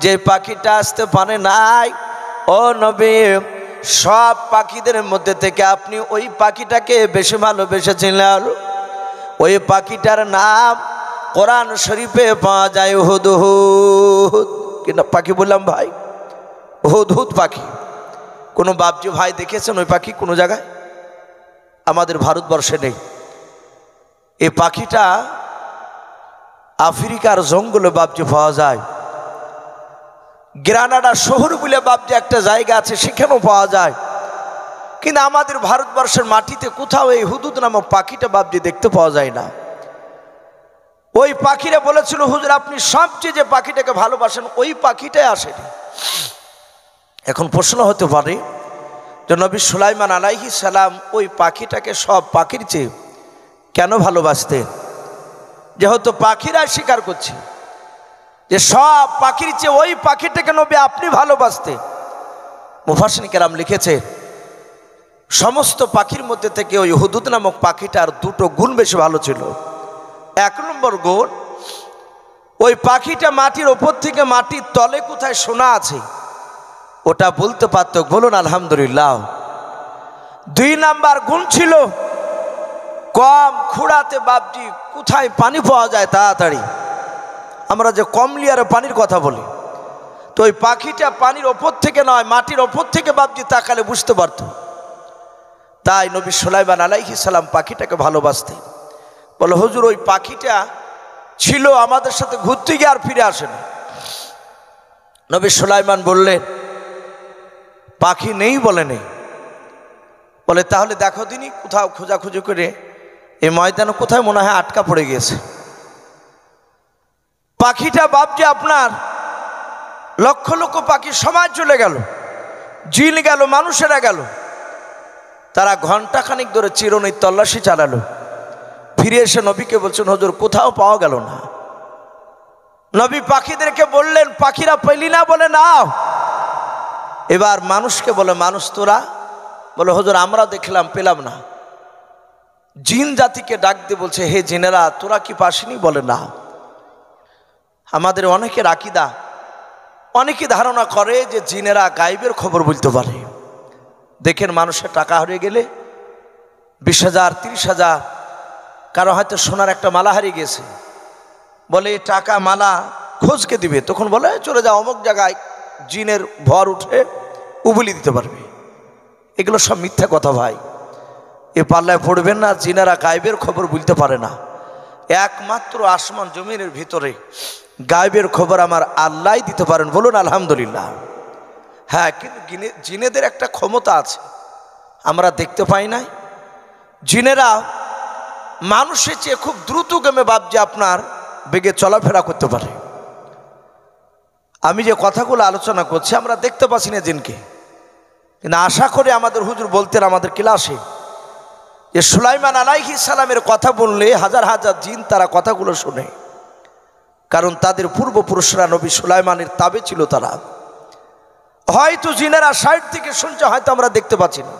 যে পাখিটা আসতে পারে নাই ও নবী, সব পাখিদের মধ্যে থেকে আপনি ওই পাখিটাকে বেশি ভালোবেসেছিলেন। ওই পাখিটার নাম কোরআন শরীফে পাওয়া যায় হুদহুদ। কিনা পাখি বললাম ভাই? হুদহুদ পাখি। কোনো বাপজি ভাই দেখেছেন ওই পাখি কোনো জায়গায়? আমাদের ভারতবর্ষে নেই। এই পাখিটা আফ্রিকার জঙ্গলে বাপজি পাওয়া যায়। গ্রানাডা শহর বলে বাপজি একটা জায়গা আছে, সেখানেও পাওয়া যায়। কিন্তু আমাদের ভারতবর্ষের মাটিতে কোথাও এই হুদহুদ নামক পাখিটা বাপজি দেখতে পাওয়া যায় না। ওই পাখিরা বলেছিল, হুজুর আপনি সবচেয়ে যে পাখিটাকে ভালোবাসেন ওই পাখিটাই আসেনি। এখন প্রশ্ন হতে পারে যে নবী সুলাইমান আলাইহিস সালাম ওই পাখিটাকে সব পাখির চেয়ে কেন ভালোবাসতেন? যেহেতু পাখিরা স্বীকার করছে যে সব পাখির চেয়ে ওই পাখিটাকে নবী আপনি ভালোবাসতেন। মুফাসসিরিন কেরাম লিখেছে, সমস্ত পাখির মধ্যে থেকে ওই হুদহুদ নামক পাখিটার দুটো গুণ বেশি ভালো ছিল। এক নম্বর গুণ, ওই পাখিটা মাটির ওপর থেকে মাটির তলে কোথায় সোনা আছে ওটা বলতে পারত, বলুন আলহামদুলিল্লাহ। দুই নাম্বার গুণ ছিল, কম খুঁড়াতে বাপজি কোথায় পানি পাওয়া যায় তাড়াতাড়ি। আমরা যে কম লিয়ারে পানির কথা বলি, তো ওই পাখিটা পানির ওপর থেকে নয় মাটির ওপর থেকে বাপজি তাকালে বুঝতে পারত। তাই নবী সুলাইমান আলাইহিস সালাম পাখিটাকে ভালোবাসতেন। বলে হুজুর ওই পাখিটা ছিল আমাদের সাথে ঘুরতে গিয়ে আর ফিরে আসেনি। নবী সুলাইমান বললেন, পাখি নেই? বলে নেই। বলে তাহলে দেখো দিনই কোথাও খোঁজাখুঁজি করে এই ময়দানে কোথায় মনে হয় আটকা পড়ে গিয়েছে। পাখিটা বাপজি আপনার লক্ষ লক্ষ পাখি সমাজ চলে গেল, জিন গেল, মানুষেরা গেল, তারা ঘন্টাখানিক ধরে চিরুনির তল্লাশি চালালো। ফিরে এসে নবীকে বলছেন, হুজুর কোথাও পাওয়া গেল না। নবী পাখিদেরকে বললেন, পাখিরা পেলি না? বলে না। এবার মানুষকে বলে, মানুষ তোরা? বলে হুজুর আমরা দেখলাম পেলাম না। জিন জাতিকে ডাক দিয়ে বলছে, হে জিনেরা তোরা কি পাসনি? বলে না। আমাদের অনেকের আকীদা, অনেকে ধারণা করে যে জিনেরা গায়েবের খবর বলতে পারে। দেখেন মানুষের টাকা হারিয়ে গেলে 20,000 30,000, কারো হয়তো সোনার একটা মালা হারিয়ে গেছে, বলে টাকা মালা খোঁজকে দিবে, তখন বলে চলে যাও অমুক জায়গায়, জিনের ভর উঠে উবলি দিতে পারবে। এগুলো সব মিথ্যা কথা ভাই, এ পাল্লায় পড়বেন না। জিনেরা গায়েবের খবর বলতে পারে না। একমাত্র আসমান জমিনের ভিতরে গায়েবের খবর আমার আল্লাহ দিতে পারেন, বলুন আলহামদুলিল্লাহ। হ্যাঁ, কিন্তু জিনেদের একটা ক্ষমতা আছে আমরা দেখতে পাই নাই। জিনেরা মানুষের চেয়ে খুব দ্রুত গেমে বাপজি আপনার বেগে চলাফেরা করতে পারে। আমি যে কথাগুলো আলোচনা করছি আমরা দেখতে পাচ্ছি না জিনকে, কিন্তু আশা করে আমাদের হুজুর বলতেন আমাদের ক্লাসে যে সুলাইমান আলাইহিস সালামের কথা বললে হাজার হাজার জিন তারা কথাগুলো শোনে, কারণ তাদের পূর্বপুরুষরা নবী সুলাইমানের তাবে ছিল। তারা হয়তো জিনেরা সাইড থেকে শুনছে, হয়তো আমরা দেখতে পাচ্ছি না।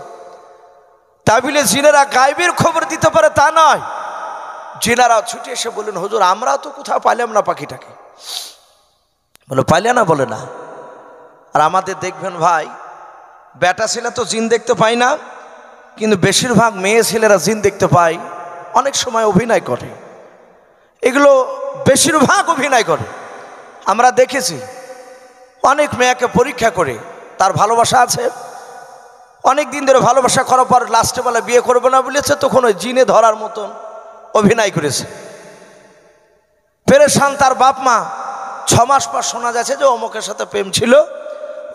তা বলে জিনেরা গায়েবের খবর দিতে পারে তা নয়। জিনেরা ছুটে এসে বললেন, হুজুর আমরা তো কোথাও পাইলাম না পাখিটাকে। বলে পাইলে না? বলে না। আর আমাদের দেখবেন ভাই, বেটা ছেলে তো জিন দেখতে পায় না, কিন্তু বেশিরভাগ মেয়ে ছেলেরা জিন দেখতে পায়। অনেক সময় অভিনয় করে, এগুলো বেশিরভাগ অভিনয় করে। আমরা দেখেছি অনেক মেয়েকে পরীক্ষা করে তার ভালোবাসা আছে, অনেক দিন ধরে ভালোবাসা করার পর লাস্টে বেলা বিয়ে করবে না বলেছে, তখন ওই জিনে ধরার মতন অভিনয় করেছে। পেরেশান তার বাপ মা। 6 মাস পর শোনা যাচ্ছে যে অমুকের সাথে প্রেম ছিল,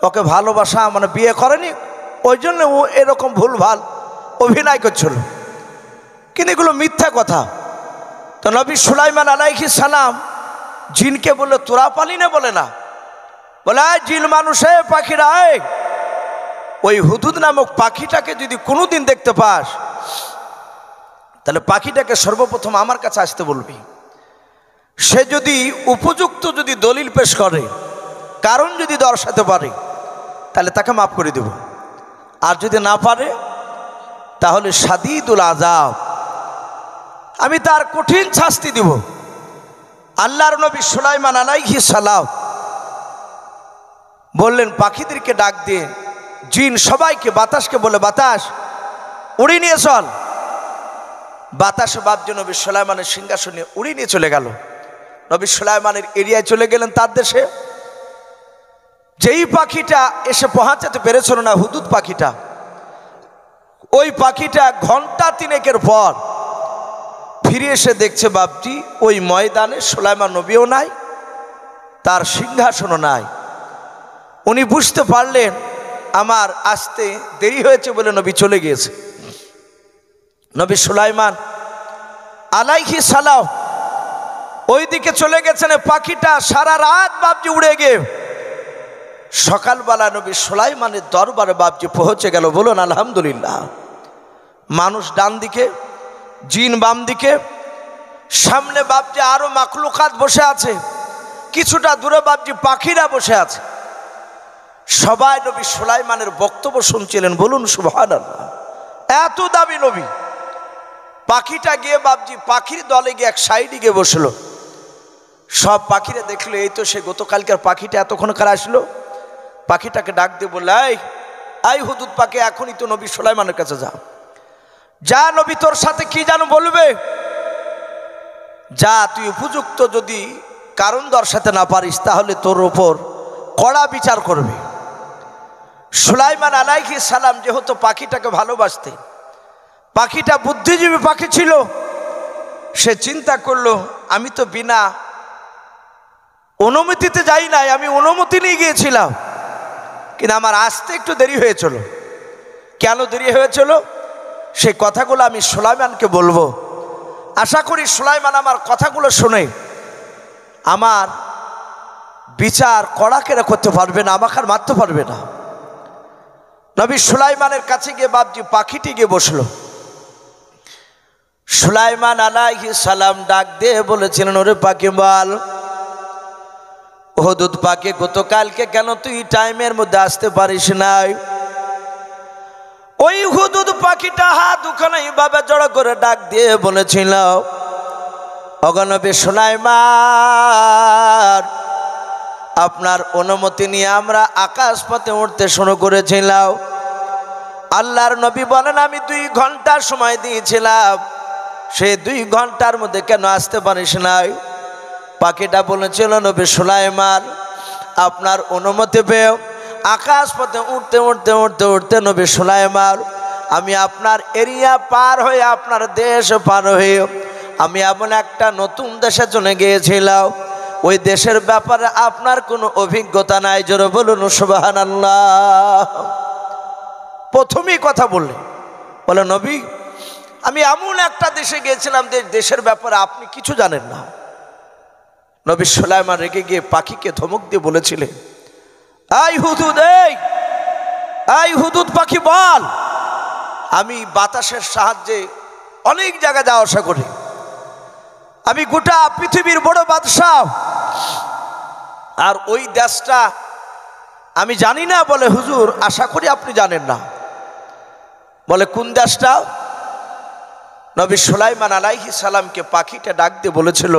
ওকে ভালোবাসা মানে বিয়ে করেনি, ওই জন্য ও এরকম ভুলভাল অভিনয় করছিল। কিন্তু এগুলো মিথ্যা কথা। তো নবী সুলাইমান আলাইহিস সালাম জিনকে বললো, তোরা পালি না? বলে না। বলে জিন মানুষে পাখিরা, ওই হুদহুদ নামক পাখিটাকে যদি কোনোদিন দেখতে পাস তাহলে পাখিটাকে সর্বপ্রথম আমার কাছে আসতে বলবি। সে যদি উপযুক্ত যদি দলিল পেশ করে, কারণ যদি দর্শাতে পারে, তাহলে তাকে মাফ করে দেব। আর যদি না পারে তাহলে শাদীদুল আযাব, আমি তার কঠিন শাস্তি দিব। আল্লাহর নবী সুলাইমান আলাইহিস সালাম বললেন পাখিদেরকে ডাক দিয়ে, জিন সবাইকে, বাতাসকে বলে, বাতাস উড়িয়ে নিয়ে চল। বাতাস বাপজি নবী সুলাইমানের সিংহাসনে উড়িয়ে নিয়ে চলে গেল। নবী সুলাইমানের এরিয়ায় চলে গেলেন, তার দেশে। যেই পাখিটা এসে পৌঁছাতে পেরেছিল না, হুদুদ পাখিটা, ওই পাখিটা ঘন্টা তিনেকের পর ফিরে এসে দেখছে বাপজি ওই ময়দানে সুলাইমান নবীও নাই, তার সিংহাসনও নাই। উনি বুঝতে পারলেন আমার আসতে দেরি হয়েছে বলে নবী চলে গিয়েছে। নবী সুলাইমান আলাইহিস সালাম ওইদিকে চলে গেছেন। পাখিটা সারা রাত বাপজি উড়ে গিয়ে সকালবেলা নবী সুলাইমানের দরবারে বাপজি পৌঁছে গেল। বলুন আলহামদুলিল্লাহ। মানুষ ডান দিকে, জিন বাম দিকে, সামনে বাপজি আরো মাখলুকাত বসে আছে, কিছুটা দূরে বাপজি পাখিরা বসে আছে। সবাই নবী সুলাইমানের বক্তব্য শুনছিলেন। বলুন সুবহানাল্লাহ। এত দামি নবী। পাখিটা গিয়ে বাপজি পাখির দলে গিয়ে এক সাইডে গিয়ে বসলো। সব পাখিরা দেখলো এই তো সে গতকালকার পাখিটা এতক্ষণকার আসলো। পাখিটাকে ডাক দিয়ে বললে, এই হুদুদ পাখি, এখনই তো নবী সুলাইমানের কাছে যা, যা নবী তোর সাথে কি জানো বলবে, যা, তুই উপযুক্ত যদি কারণ দর্শাতে না পারিস তাহলে তোর ওপর কড়া বিচার করবে। সুলাইমান আলাইহিস সালাম যেহেতু পাখিটাকে ভালোবাসতেন, পাখিটা বুদ্ধিজীবী পাখি ছিল, সে চিন্তা করলো আমি তো বিনা অনুমতিতে যাই নাই, আমি অনুমতি নিয়ে গিয়েছিলাম, কিন্তু আমার আসতে একটু দেরি হয়েছিল। কেন দেরি হয়েছিল সেই কথাগুলো আমি সুলাইমানকে বলবো। আশা করি সুলাইমান আমার কথাগুলো শুনে আমার বিচার কড়াকেরা করতে পারবে না, আমাকে আর মারতে পারবে না। নবী সুলাইমানের কাছে গিয়ে বাপজি পাখিটি গিয়ে বসলো। সুলাইমান আলাইহিস সালাম ডাক দিয়ে বলেছিলেন, ওরে পাখি বল, হুদুদ পাখি গতকালকে কেন তুই টাইমের মধ্যে আসতে পারিস নাই? ওই হুদুদ পাখিটা হাত দুখানা এইভাবে জড়ো করে ডাক দিয়ে বলেছিল, ওগো নবী সুলাইমান, আপনার অনুমতি নিয়ে আমরা আকাশ পথে উঠতে শুরু করেছিলাম। আল্লাহর নবী বলেন আমি 2 ঘন্টা সময় দিয়েছিলাম, সেই 2 ঘন্টার মধ্যে কেন আসতে পারিস নাই? পাখিটা বলেছিল, নবী সুলাইমান, আপনার অনুমতি পেয়ে আকাশ পথে উঠতে উঠতে উঠতে উঠতে নবী সুলাইমান, আমি আপনার এরিয়া পার হয়ে, আপনার দেশ পার হয়ে আমি এমন একটা নতুন দেশে চলে গিয়েছিলাম, ওই দেশের ব্যাপারে আপনার কোনো অভিজ্ঞতা নাই। জোরে বলুন সুবহানাল্লাহ। প্রথমেই কথা বলে নবী, আমি এমন একটা দেশে গিয়েছিলাম যে দেশের ব্যাপারে আপনি কিছু জানেন না। নবী সুলাইমান রেগে গিয়ে পাখিকে ধমক দিয়ে বলেছিলেন, এই হুদুদ, এই হুদুদ পাখি বল, আমি বাতাসের সাহায্যে অনেক জায়গায় যাওয়া আসা করি, আমি গোটা পৃথিবীর বড় বাদশাহ, আর ওই দেশটা আমি জানি না। বলে হুজুর, আশা করি আপনি জানেন না। বলে কোন দেশটা? নবী সুলাইমান আলাইহিস সালামকে পাখিটা ডাক দিয়ে বলেছিল,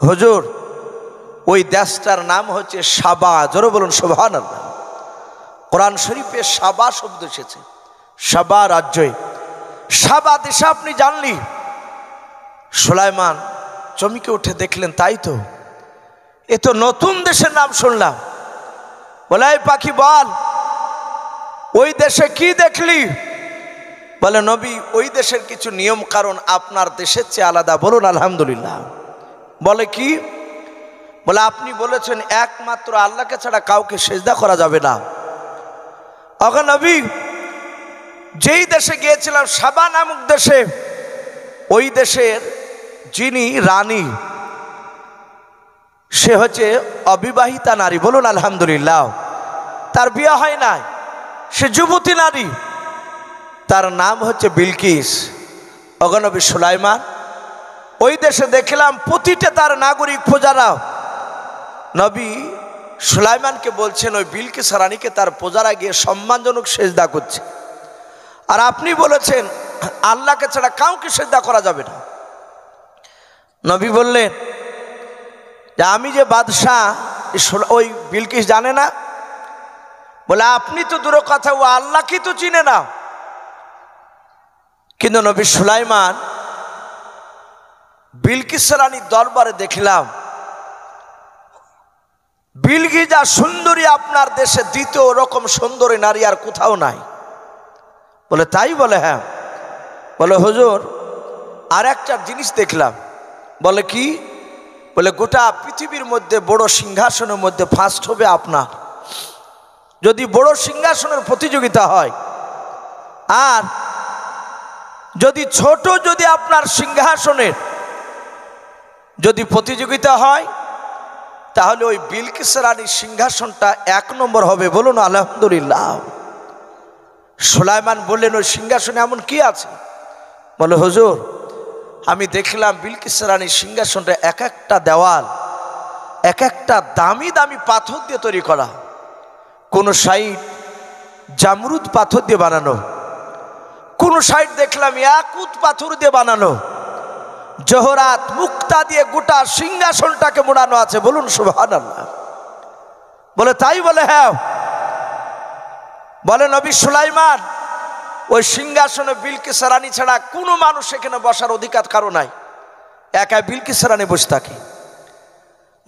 হুজুর, ওই দেশটার নাম হচ্ছে সাবা। জোরে বলুন সুবহানাল্লাহ। কোরআন শরীফে সাবা শব্দ এসেছে, সাবা রাজ্যে, সাবা দেশে আপনি জানলি? সুলাইমান চমকে উঠে দেখলেন, তাই তো, এ তো নতুন দেশের নাম শুনলাম। বলে, এই পাখি বল, ওই দেশে কি দেখলি? বলে, নবী, ওই দেশের কিছু নিয়ম কারণ আপনার দেশের চেয়ে আলাদা। বলুন আলহামদুলিল্লাহ। বলে কি? বলে, আপনি বলেছেন একমাত্র আল্লাহকে ছাড়া কাউকে সেজদা করা যাবে না। ওগো নবী, যেই দেশে গিয়েছিলাম সাবা নামক দেশে, ওই দেশের যিনি রানী, সে হচ্ছে অবিবাহিতা নারী। বলুন আলহামদুলিল্লাহ। তার বিয়ে হয় নাই, সে যুবতী নারী, তার নাম হচ্ছে বিলকিস। ওগো নবী সুলাইমান, ওই দেশে দেখলাম প্রতিটা তার নাগরিক প্রজারা নবী সুলাইমানকে বলছেন ওই বিলকিস রানীকে তার প্রজারা গিয়ে সম্মানজনক সেজদা করছে, আর আপনি বলেছেন আল্লাহকে ছাড়া কাউকে সেজদা করা যাবে না। নবী বললেন যে আমি যে বাদশাহ, ওই বিলকিস জানে না? বলে আপনি তো দূর কথা, ও আল্লাহকে তো চিনে না। কিন্তু নবী সুলাইমান বিলকিস রানীর দরবারে দেখলাম, বিলকিস যা সুন্দরী আপনার দেশে দ্বিতীয় রকম সুন্দরী নারী আর কোথাও নাই। বলে তাই? বলে হ্যাঁ। বলে হুজুর আর একটা জিনিস দেখলাম। বলে কি? বলে গোটা পৃথিবীর মধ্যে বড় সিংহাসনের মধ্যে ফার্স্ট হবে আপনার। যদি বড় সিংহাসনের প্রতিযোগিতা হয় আর যদি ছোট যদি আপনার সিংহাসনের যদি প্রতিযোগিতা হয় তাহলে ওই বিলকিস রানীর সিংহাসনটা 1 নম্বর হবে। বলুন আলহামদুলিল্লাহ। সুলাইমান বললেন ওই সিংহাসনে এমন কি আছে? বলে হুজুর আমি দেখলাম বিলকিস রানীর সিংহাসনটা এক একটা দেওয়াল এক একটা দামি দামি পাথর দিয়ে তৈরি করা। কোন সাইড জামরুদ পাথর দিয়ে বানানো, কোন সাইড দেখলাম ইয়াকুত পাথর দিয়ে বানানো, জহরাত মুক্তা দিয়ে গোটা সিংহাসনটাকে মোড়ানো আছে। বলুন সুবহানাল্লাহ। বলে তাই? বলে হ্যাঁ। বলে নবী সুলাইমান ওই সিংহাসনে বিলকিস রানী ছাড়া কোনো মানুষ এখানে বসার অধিকার কারো নাই, একা বিলকিস রানী বসে থাকে।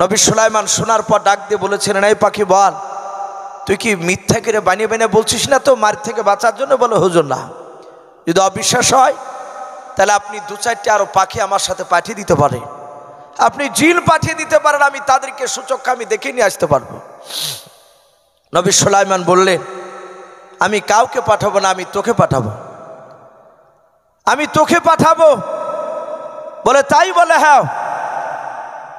নবী সুলাইমান শোনার পর ডাক দিয়ে বলেছিলেন, এই পাখি বল, তুই কি মিথ্যা করে বানিয়ে বানিয়ে বলছিস না তো মার থেকে বাঁচার জন্য? বলে হুজুর না, যদি অবিশ্বাস হয় তাহলে আপনি 2-4টি আরো পাখি আমার সাথে পাঠিয়ে দিতে পারেন, আপনি জিন পাঠিয়ে দিতে পারেন, আমি তাদেরকে সূচককে আমি দেখে নিয়ে আসতে পারবো। নবী সুলাইমান বললেন, আমি কাউকে পাঠাবো না, আমি তোকে পাঠাবো, আমি তোকে পাঠাবো। বলে তাই? বলে হ্যাঁ।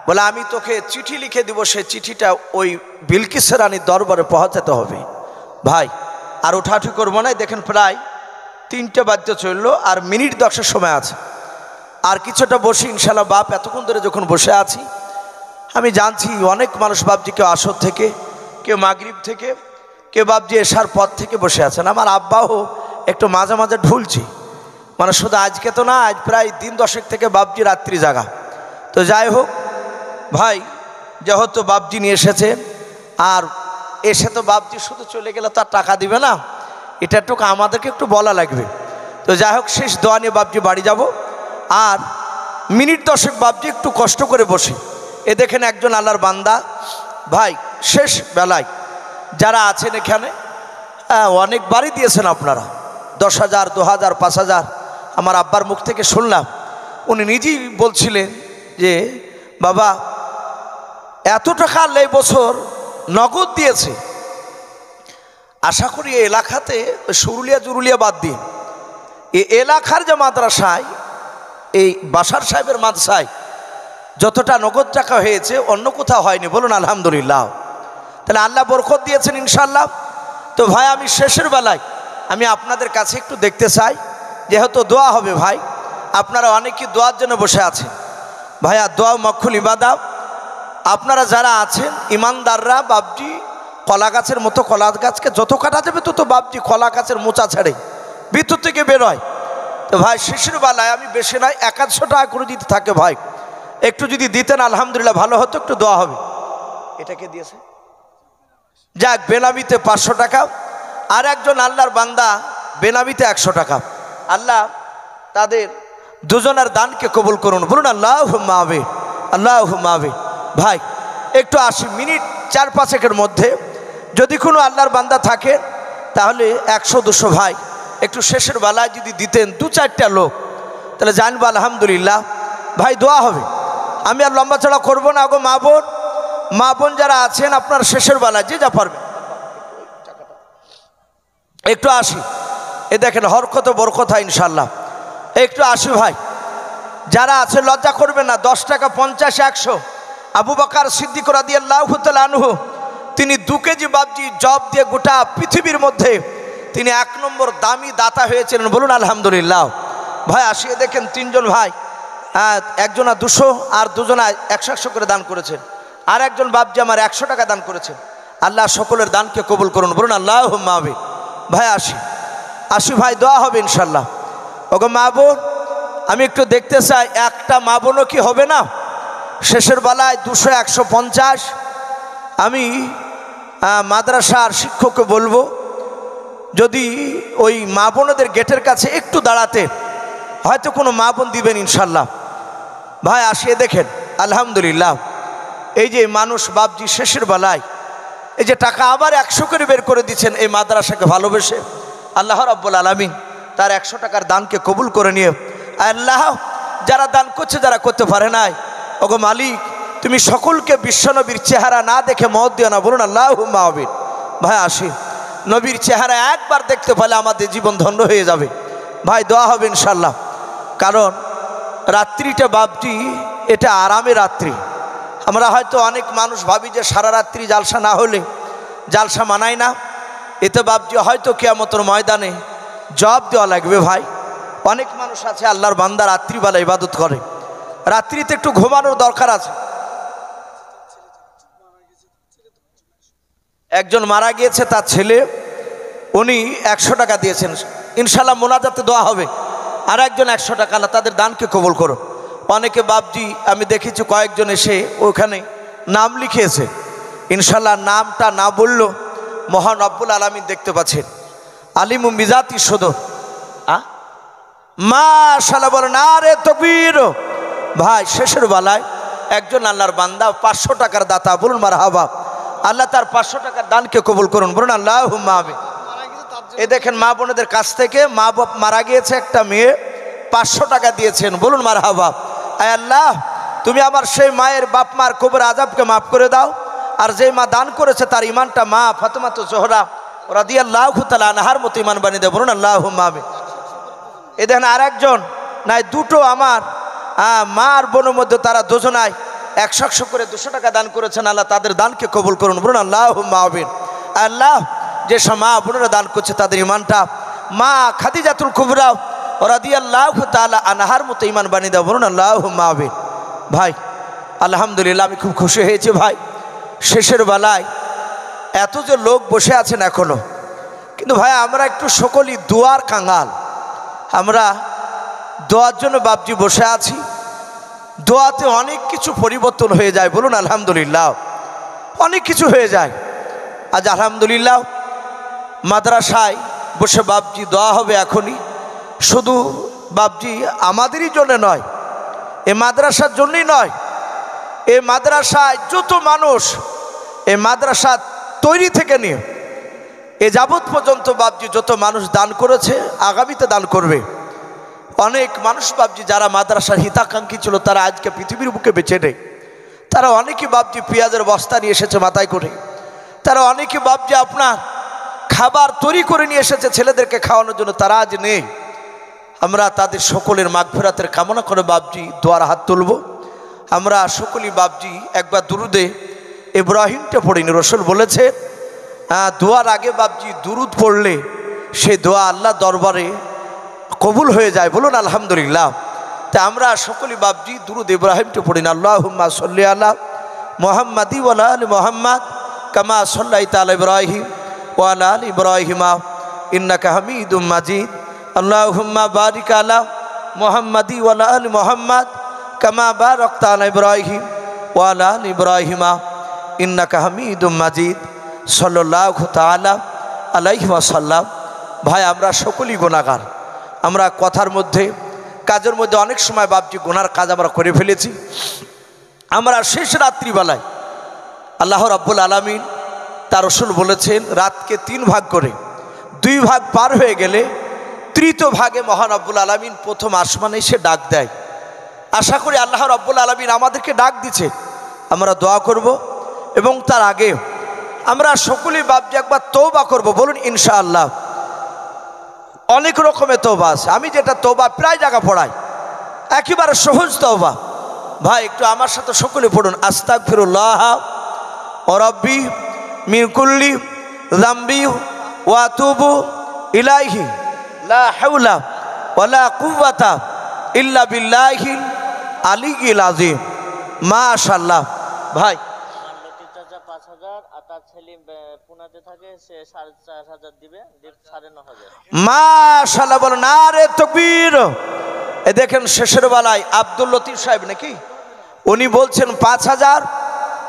বলে আমি তোকে চিঠি লিখে দিব, সে চিঠিটা ওই বিলকিস রানীর দরবারে পৌঁছাতে হবে। ভাই আর ওঠাউঠি করবো না, দেখেন প্রায় 3টে বাজতে চললো, আর মিনিট 10-এর সময় আছে। আর কিছুটা বসি ইনশাল্লাহ। বাপ এতক্ষণ ধরে যখন বসে আছি আমি জানছি অনেক মানুষ বাপজি কেউ আসর থেকে, কেউ মাগরিব থেকে, কেউ বাপজি এশার পর থেকে বসে আছেন। আমার আব্বাও একটু মাঝে মাঝে ঢুলছি, মানে শুধু আজকে তো না, আজ প্রায় দিন 10 থেকে বাপজি রাত্রি জাগা। তো যাই হোক ভাই, যেহেতু বাপজি নিয়ে এসেছে আর এসে তো বাপজি শুধু চলে গেলে তো আর টাকা দিবে না, এটা একটু আমাদেরকে একটু বলা লাগবে। তো যাই হোক শেষ দোয়া নিয়ে বাপজি বাড়ি যাব। আর মিনিট 10 বাপজি একটু কষ্ট করে বসি। এ দেখেন একজন আল্লাহর বান্দা ভাই, শেষ বেলায় যারা আছেন এখানে অনেক বাড়ি দিয়েছেন আপনারা, 10,000, 2,000, 5,000। আমার আব্বার মুখ থেকে শুনলাম, উনি নিজেই বলছিলেন যে বাবা এত টাকা এই বছর নগদ দিয়েছে। আশা করি এই এলাকাতে সুরুলিয়া জুরুলিয়া বাদ দিয়ে এই এলাকার যে মাদ্রাসায়, এই বাসার সাহেবের মাদ্রাসায় যতটা নগদ টাকা হয়েছে অন্য কোথাও হয়নি। বলুন আলহামদুলিল্লাহ। তাহলে আল্লাহ বরকত দিয়েছেন ইনশাল্লাহ। তো ভাই আমি শেষের বেলায় আমি আপনাদের কাছে একটু দেখতে চাই, যেহেতু দোয়া হবে ভাই, আপনারা অনেকেই দোয়ার জন্য বসে আছেন। ভাইয়া দোয়া মক্খুল ইবাদা, আপনারা যারা আছেন ইমানদাররা বাপজি কলা গাছের মতো কলা গাছকে যত কাটা যাবে তত বাপজি কলা গাছের মোচা ছেড়ে ভিতর থেকে বেরোয়। তো ভাই শেষের বেলায় আমি বেশি নয় 100 টাকা করে দিতে থাকে ভাই, একটু যদি দিতেন আলহামদুলিল্লাহ ভালো হতো, একটু দোয়া হবে। এটাকে দিয়েছে যাক, বেনামিতে 500 টাকা, আর একজন আল্লাহর বান্দা বেনামিতে 100 টাকা। আল্লাহ তাদের দুজনের দানকে কবুল করুন। বলুন আল্লাহুম্মা আমিন, আল্লাহুম্মা আমিন। ভাই একটু 80 মিনিট 4-5 মধ্যে যদি কোনো আল্লাহর বান্দা থাকে তাহলে 100-200 ভাই একটু শেষের বেলায় যদি দিতেন 2-4টা লোক, তাহলে জানবো আলহামদুলিল্লাহ ভাই দোয়া হবে। আমি আর লম্বা চড়া করবো না। গো মা বোন যারা আছেন আপনার শেষের বেলায় যে যা পারবে একটু 80। এ দেখেন হরকত বরকত হয় ইনশাল্লাহ। একটু 80 ভাই যারা আছে লজ্জা করবে না। 10 টাকা, 50, 100। আবু বকর সিদ্দিক রাদিয়াল্লাহু তাআলা আনহু তিনি 2 কেজি বাবজি জব দিয়ে গোটা পৃথিবীর মধ্যে তিনি 1 নম্বর দামি দাতা হয়েছিলেন। বলুন আলহামদুলিল্লাহ। ভাই আসিয়ে দেখেন 3 জন ভাই, একজনা 200 আর দুজনা 100 করে দান করেছেন, আর একজন বাবজি আমার 100 টাকা দান করেছেন। আল্লাহ সকলের দানকে কবুল করুন। বলুন আল্লাহুম্মা আমিন। ভাই আসি ভাই দোয়া হবে ইনশাল্লাহ। ওগো মা বোন আমি একটু দেখতে চাই, একটা মা বোনও কি হবে না শেষের বেলায় 200, 150? আমি মাদ্রাসার শিক্ষককে বলবো যদি ওই মা বোনদের গেটের কাছে একটু দাঁড়াতে, হয়তো কোনো মা বোন দিবেন ইনশাল্লাহ। ভাই আসিয়ে দেখেন আলহামদুলিল্লাহ, এই যে মানুষ বাপজি শেষের বেলায় এই যে টাকা আবার 100 করে বের করে দিচ্ছেন এই মাদ্রাসাকে ভালোবেসে। আল্লাহ রাব্বুল আলামিন তার 100 টাকার দানকে কবুল করে নিয়ে, আল্লাহ যারা দান করছে যারা করতে পারে নাই, ওগো মালিক তুমি সকলকে বিশ্বনবীর চেহারা না দেখে মওত দিও না, বলুন আল্লাহুম্মা আমিন। ভাই আসি নবীর চেহারা একবার দেখতে পেলে আমাদের জীবন ধন্য হয়ে যাবে। ভাই দোয়া হবে ইনশাল্লাহ, কারণ রাত্রিটা বাপজি এটা আরামের রাত্রি। আমরা হয়তো অনেক মানুষ ভাবি যে সারা রাত্রি জালসা না হলে জালসা মানায় না, এতে বাপজি হয়তো কিয়ামতের ময়দানে জবাব দেওয়া লাগবে। ভাই অনেক মানুষ আছে আল্লাহর বান্দা রাত্রিবেলা ইবাদত করে, রাত্রিতে একটু ঘুমানোর দরকার আছে। একজন মারা গিয়েছে, তার ছেলে উনি 100 টাকা দিয়েছেন, ইনশাল্লাহ মোনাজাতে দোয়া হবে। আর একজন 100 টাকা, আল্লাহ তাদের দানকে কবুল করো। অনেকে বাপজি আমি দেখেছি কয়েকজন এসে ওখানে নাম লিখিয়েছে, ইনশাল্লাহ নামটা না বললো মহান রব্বুল আলামিন দেখতে পাচ্ছেন। আলিমু মিজাতি সদর মাশাআল্লাহ বলেন আরে তাকবীর। ভাই শেষের বেলায় একজন আল্লাহর বান্দা 500 টাকার দাতা, বলুন মারহাবা। আল্লাহ তার 500 টাকার দানকে কবুল করুন, বলুন আল্লাহুম্মা আমিন। এই দেখেন মা বোনদের কাছ থেকে মা বাপ মারা গিয়েছে, একটা মেয়ে 500 টাকা দিয়েছেন, বলুন মারহাবা। আয় আল্লাহ তুমি আমার সেই মায়ের বাপ মার কবর আযাবকে মাফ করে দাও, আর যেই মা দান করেছে তার ইমানটা মা ফাতেমাতুজ জোহরা রাদিয়াল্লাহু তাআলা আনহার মতো ইমান বানিয়ে দেয়, বলুন আল্লাহুম্মা আমিন। এই দেখেন আর একজন নাই, দুটো আমার মা আর বোনের মধ্যে তারা দুজনায় 100 করে 200 টাকা দান করেছেন, আল্লাহ তাদের দানকে কবুল করুন, বলুন আল্লাহুম্মা আমিন। আল্লাহ যেসব মা বোনেরা দান করছে তাদের ইমানটা মা খাদিজাতুল কুবরা রাদিয়াল্লাহু তাআলা আনহার মতো ইমান বানিয়ে দাও, বলুন আল্লাহুম্মা আমিন। ভাই আলহামদুলিল্লাহ আমি খুব খুশি হয়েছি। ভাই শেষের বেলায় এত যে লোক বসে আছেন এখনো, কিন্তু ভাই আমরা একটু সকলেই দোয়ার কাঙ্গাল, আমরা দোয়ার জন্য বাপজি বসে আছি। দোয়াতে অনেক কিছু পরিবর্তন হয়ে যায়, বলুন আলহামদুলিল্লাহ, অনেক কিছু হয়ে যায়। আজ আলহামদুলিল্লাহ মাদ্রাসায় বসে বাপজি দোয়া হবে এখনই, শুধু বাপজি আমাদেরই জন্য নয়, এ মাদ্রাসার জন্যই নয়, এ মাদ্রাসায় যত মানুষ এ মাদ্রাসা তৈরি থেকে নিয়ে এ যাবৎ পর্যন্ত বাপজি যত মানুষ দান করেছে, আগামীতে দান করবে। অনেক মানুষ বাপজি যারা মাদ্রাসার হিতাকাঙ্ক্ষী ছিল তারা আজকে পৃথিবীর বুকে বেঁচে নেই। তারা অনেকেই বাপজি পেঁয়াজের বস্তা নিয়ে এসেছে মাথায় করে, তারা অনেকেই বাপজি আপনার খাবার তৈরি করে নিয়ে এসেছে ছেলেদেরকে খাওয়ানোর জন্য, তারা আজ নেই। আমরা তাদের সকলের মাগফিরাতের কামনা করে বাপজি দোয়ার হাত তুলব। আমরা সকলেই বাপজি একবার দুরুদে ইব্রাহিমটা পড়িনি, রসুল বলেছে দোয়ার আগে বাপজি দুরুদ পড়লে সে দোয়া আল্লাহ দরবারে কবুল হয়ে যায়, বলুন আলহামদুলিল্লাহ। তা আমরা সকলেই বাপজি দুরুদ ইব্রাহিমটা পড়ি না, আল্লাহুম্মা সাল্লি আলা মুহাম্মাদি ওয়া আলা আলি মুহাম্মাদ কামা সাল্লাইতা আলা ইব্রাহিম ওয়া আলা আলি ইব্রাহিমা ইন্নাকা হামিদুম মাজিদ। আল্লাহুম্মা বারিক আলা মুহাম্মাদি ওয়া আলা আলি মুহাম্মাদ কামা বারাকতা আলা ইব্রাহিম ওয়া আলা আলি ইব্রাহিমা ইন্নাকা হামিদুম মাজিদ সাল্লাল্লাহু তাআলা আলাইহি ওয়াসাল্লাম। ভাই আমরা সকলেই গুনাহগার, আমরা কথার মধ্যে কাজের মধ্যে অনেক সময় বাপজি গুনার কাজ আমরা করে ফেলেছি। আমরা শেষ রাত্রিবেলায় আল্লাহ রাব্বুল আলামিন তার রসুল বলেছেন রাতকে 3 ভাগ করে 2 ভাগ পার হয়ে গেলে তৃতীয় ভাগে মহান রব্বুল আলামিন প্রথম আসমানে এসে ডাক দেয়। আশা করি আল্লাহ রাব্বুল আলামিন আমাদেরকে ডাক দিচ্ছে, আমরা দোয়া করব এবং তার আগে আমরা সকলেই বাপজি একবার তওবা করব, বলুন ইনশাআল্লাহ। অনেক রকমের তওবা আছে, আমি যেটা তওবা প্রায় জায়গা পড়াই একেবারে সহজ তওবা। ভাই একটু আমার সাথে সকলে পড়ুন, আস্তাগফিরুল্লাহ রাব্বি মিন কুল্লি যামবি ওয়া আতুবু ইলাইহি লা হাওলা ওয়ালা কুওয়াতা ইল্লা বিল্লাহিল আলিয়্যিল আযীম। মাশাআল্লাহ। ভাই চাচা 5000 আর তার ছেলে পুনাতে থাকে, সে 4500 দিবে, 9500। মাশাআল্লাহ বলেন নারে তাকবীর। এ দেখেন শেষের বেলায় আব্দুল লতিফ সাহেব নাকি উনি বলছেন 5000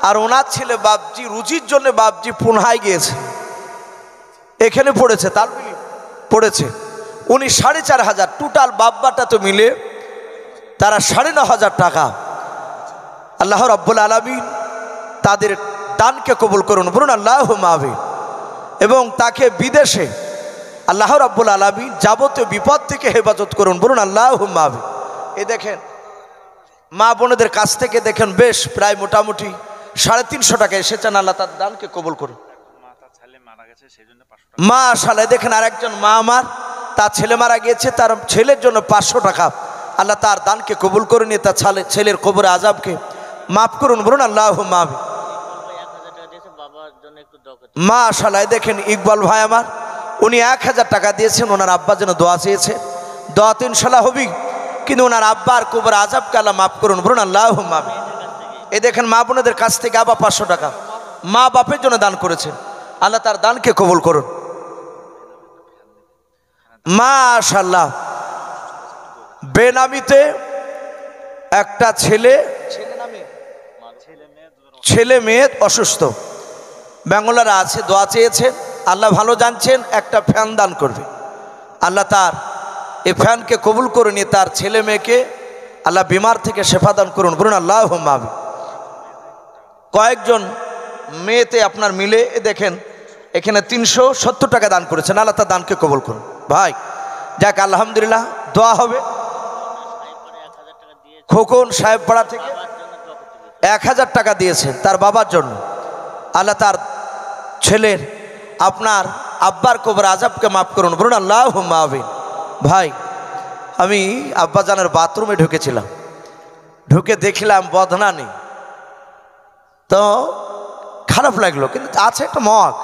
আর ওনার ছেলে বাপজি রুজির জন্য বাপজি পুনহায় গিয়েছে, এখানে পড়েছে, তালবিলি পড়েছে। উনি 4,500 টোটাল বাব্বাটা তো মিলে তারা 9,500 টাকা। আল্লাহ রাব্বুল আলামিন তাদের দানকে কবুল করুন, বলুন আল্লাহুম্মা আমিন। এবং তাকে বিদেশে আল্লাহ রাব্বুল আলামিন যাবতীয় বিপদ থেকে হেফাজত করুন, বলুন আল্লাহুম্মা আমিন। এই দেখেন মা বোনদের কাছ থেকে দেখেন বেশ প্রায় মোটামুটি 350 টাকা এসেছেন। আল্লাহ তার দানকে কবুল করুন। মা শালা দেখেন আরেকজন মা আমার, তার ছেলে মারা গিয়েছে, তার ছেলের জন্য 500 টাকা। আল্লাহ তার দানকে কবুল করে নিয়ে তার ছেলের কবরে আযাবকে মাফ করুন, বলুন আল্লাহুম্মা আমিন। মা শালা দেখেন ইকবাল ভাই আমার, উনি 1000 টাকা দিয়েছেন, ওনার আব্বার জন্য দোয়া চেয়েছে। দোয়া তো ইনশাআল্লাহ হবেই, কিন্তু ওনার আব্বার কবর আযাবকে আল্লাহ মাফ করুন, বলুন আল্লাহুম্মা আমিন। এই দেখেন মা বোনদের কাছ থেকে আবার 500 টাকা মা বাপের জন্য দান করেছেন। আল্লাহ তার দানকে কবুল করুন। মাশাআল্লাহ। বেনামিতে একটা ছেলে মেয়ে অসুস্থ, ব্যাঙ্গলারা আছে, দোয়া চেয়েছেন। আল্লাহ ভালো জানছেন, একটা ফ্যান দান করবে। আল্লাহ তার এই ফ্যানকে কবুল করে নিয়ে তার ছেলে মেয়েকে আল্লাহ বিমার থেকে শেফা দান করুন, বলুন আল্লাহুম্মা আমিন। কয়েকজন মেয়েতে আপনার মিলে দেখেন এখানে 370 টাকা দান করেছেন। আল্লাহ তার দানকে কবুল করুন। ভাই যাক আলহামদুলিল্লাহ, দোয়া হবে। খোকন সাহেব পাড়া থেকে 1000 টাকা দিয়েছেন তার বাবার জন্য। আল্লাহ তার ছেলের আপনার আব্বার কবর আযাবকে মাফ করুন, বলুন আল্লাহুম্মা আমিন। ভাই আমি আব্বাজানের বাথরুমে ঢুকেছিলাম, ঢুকে দেখলাম বদনা নেই, তো খারাপ লাগলো। কিন্তু আছে একটা মগ,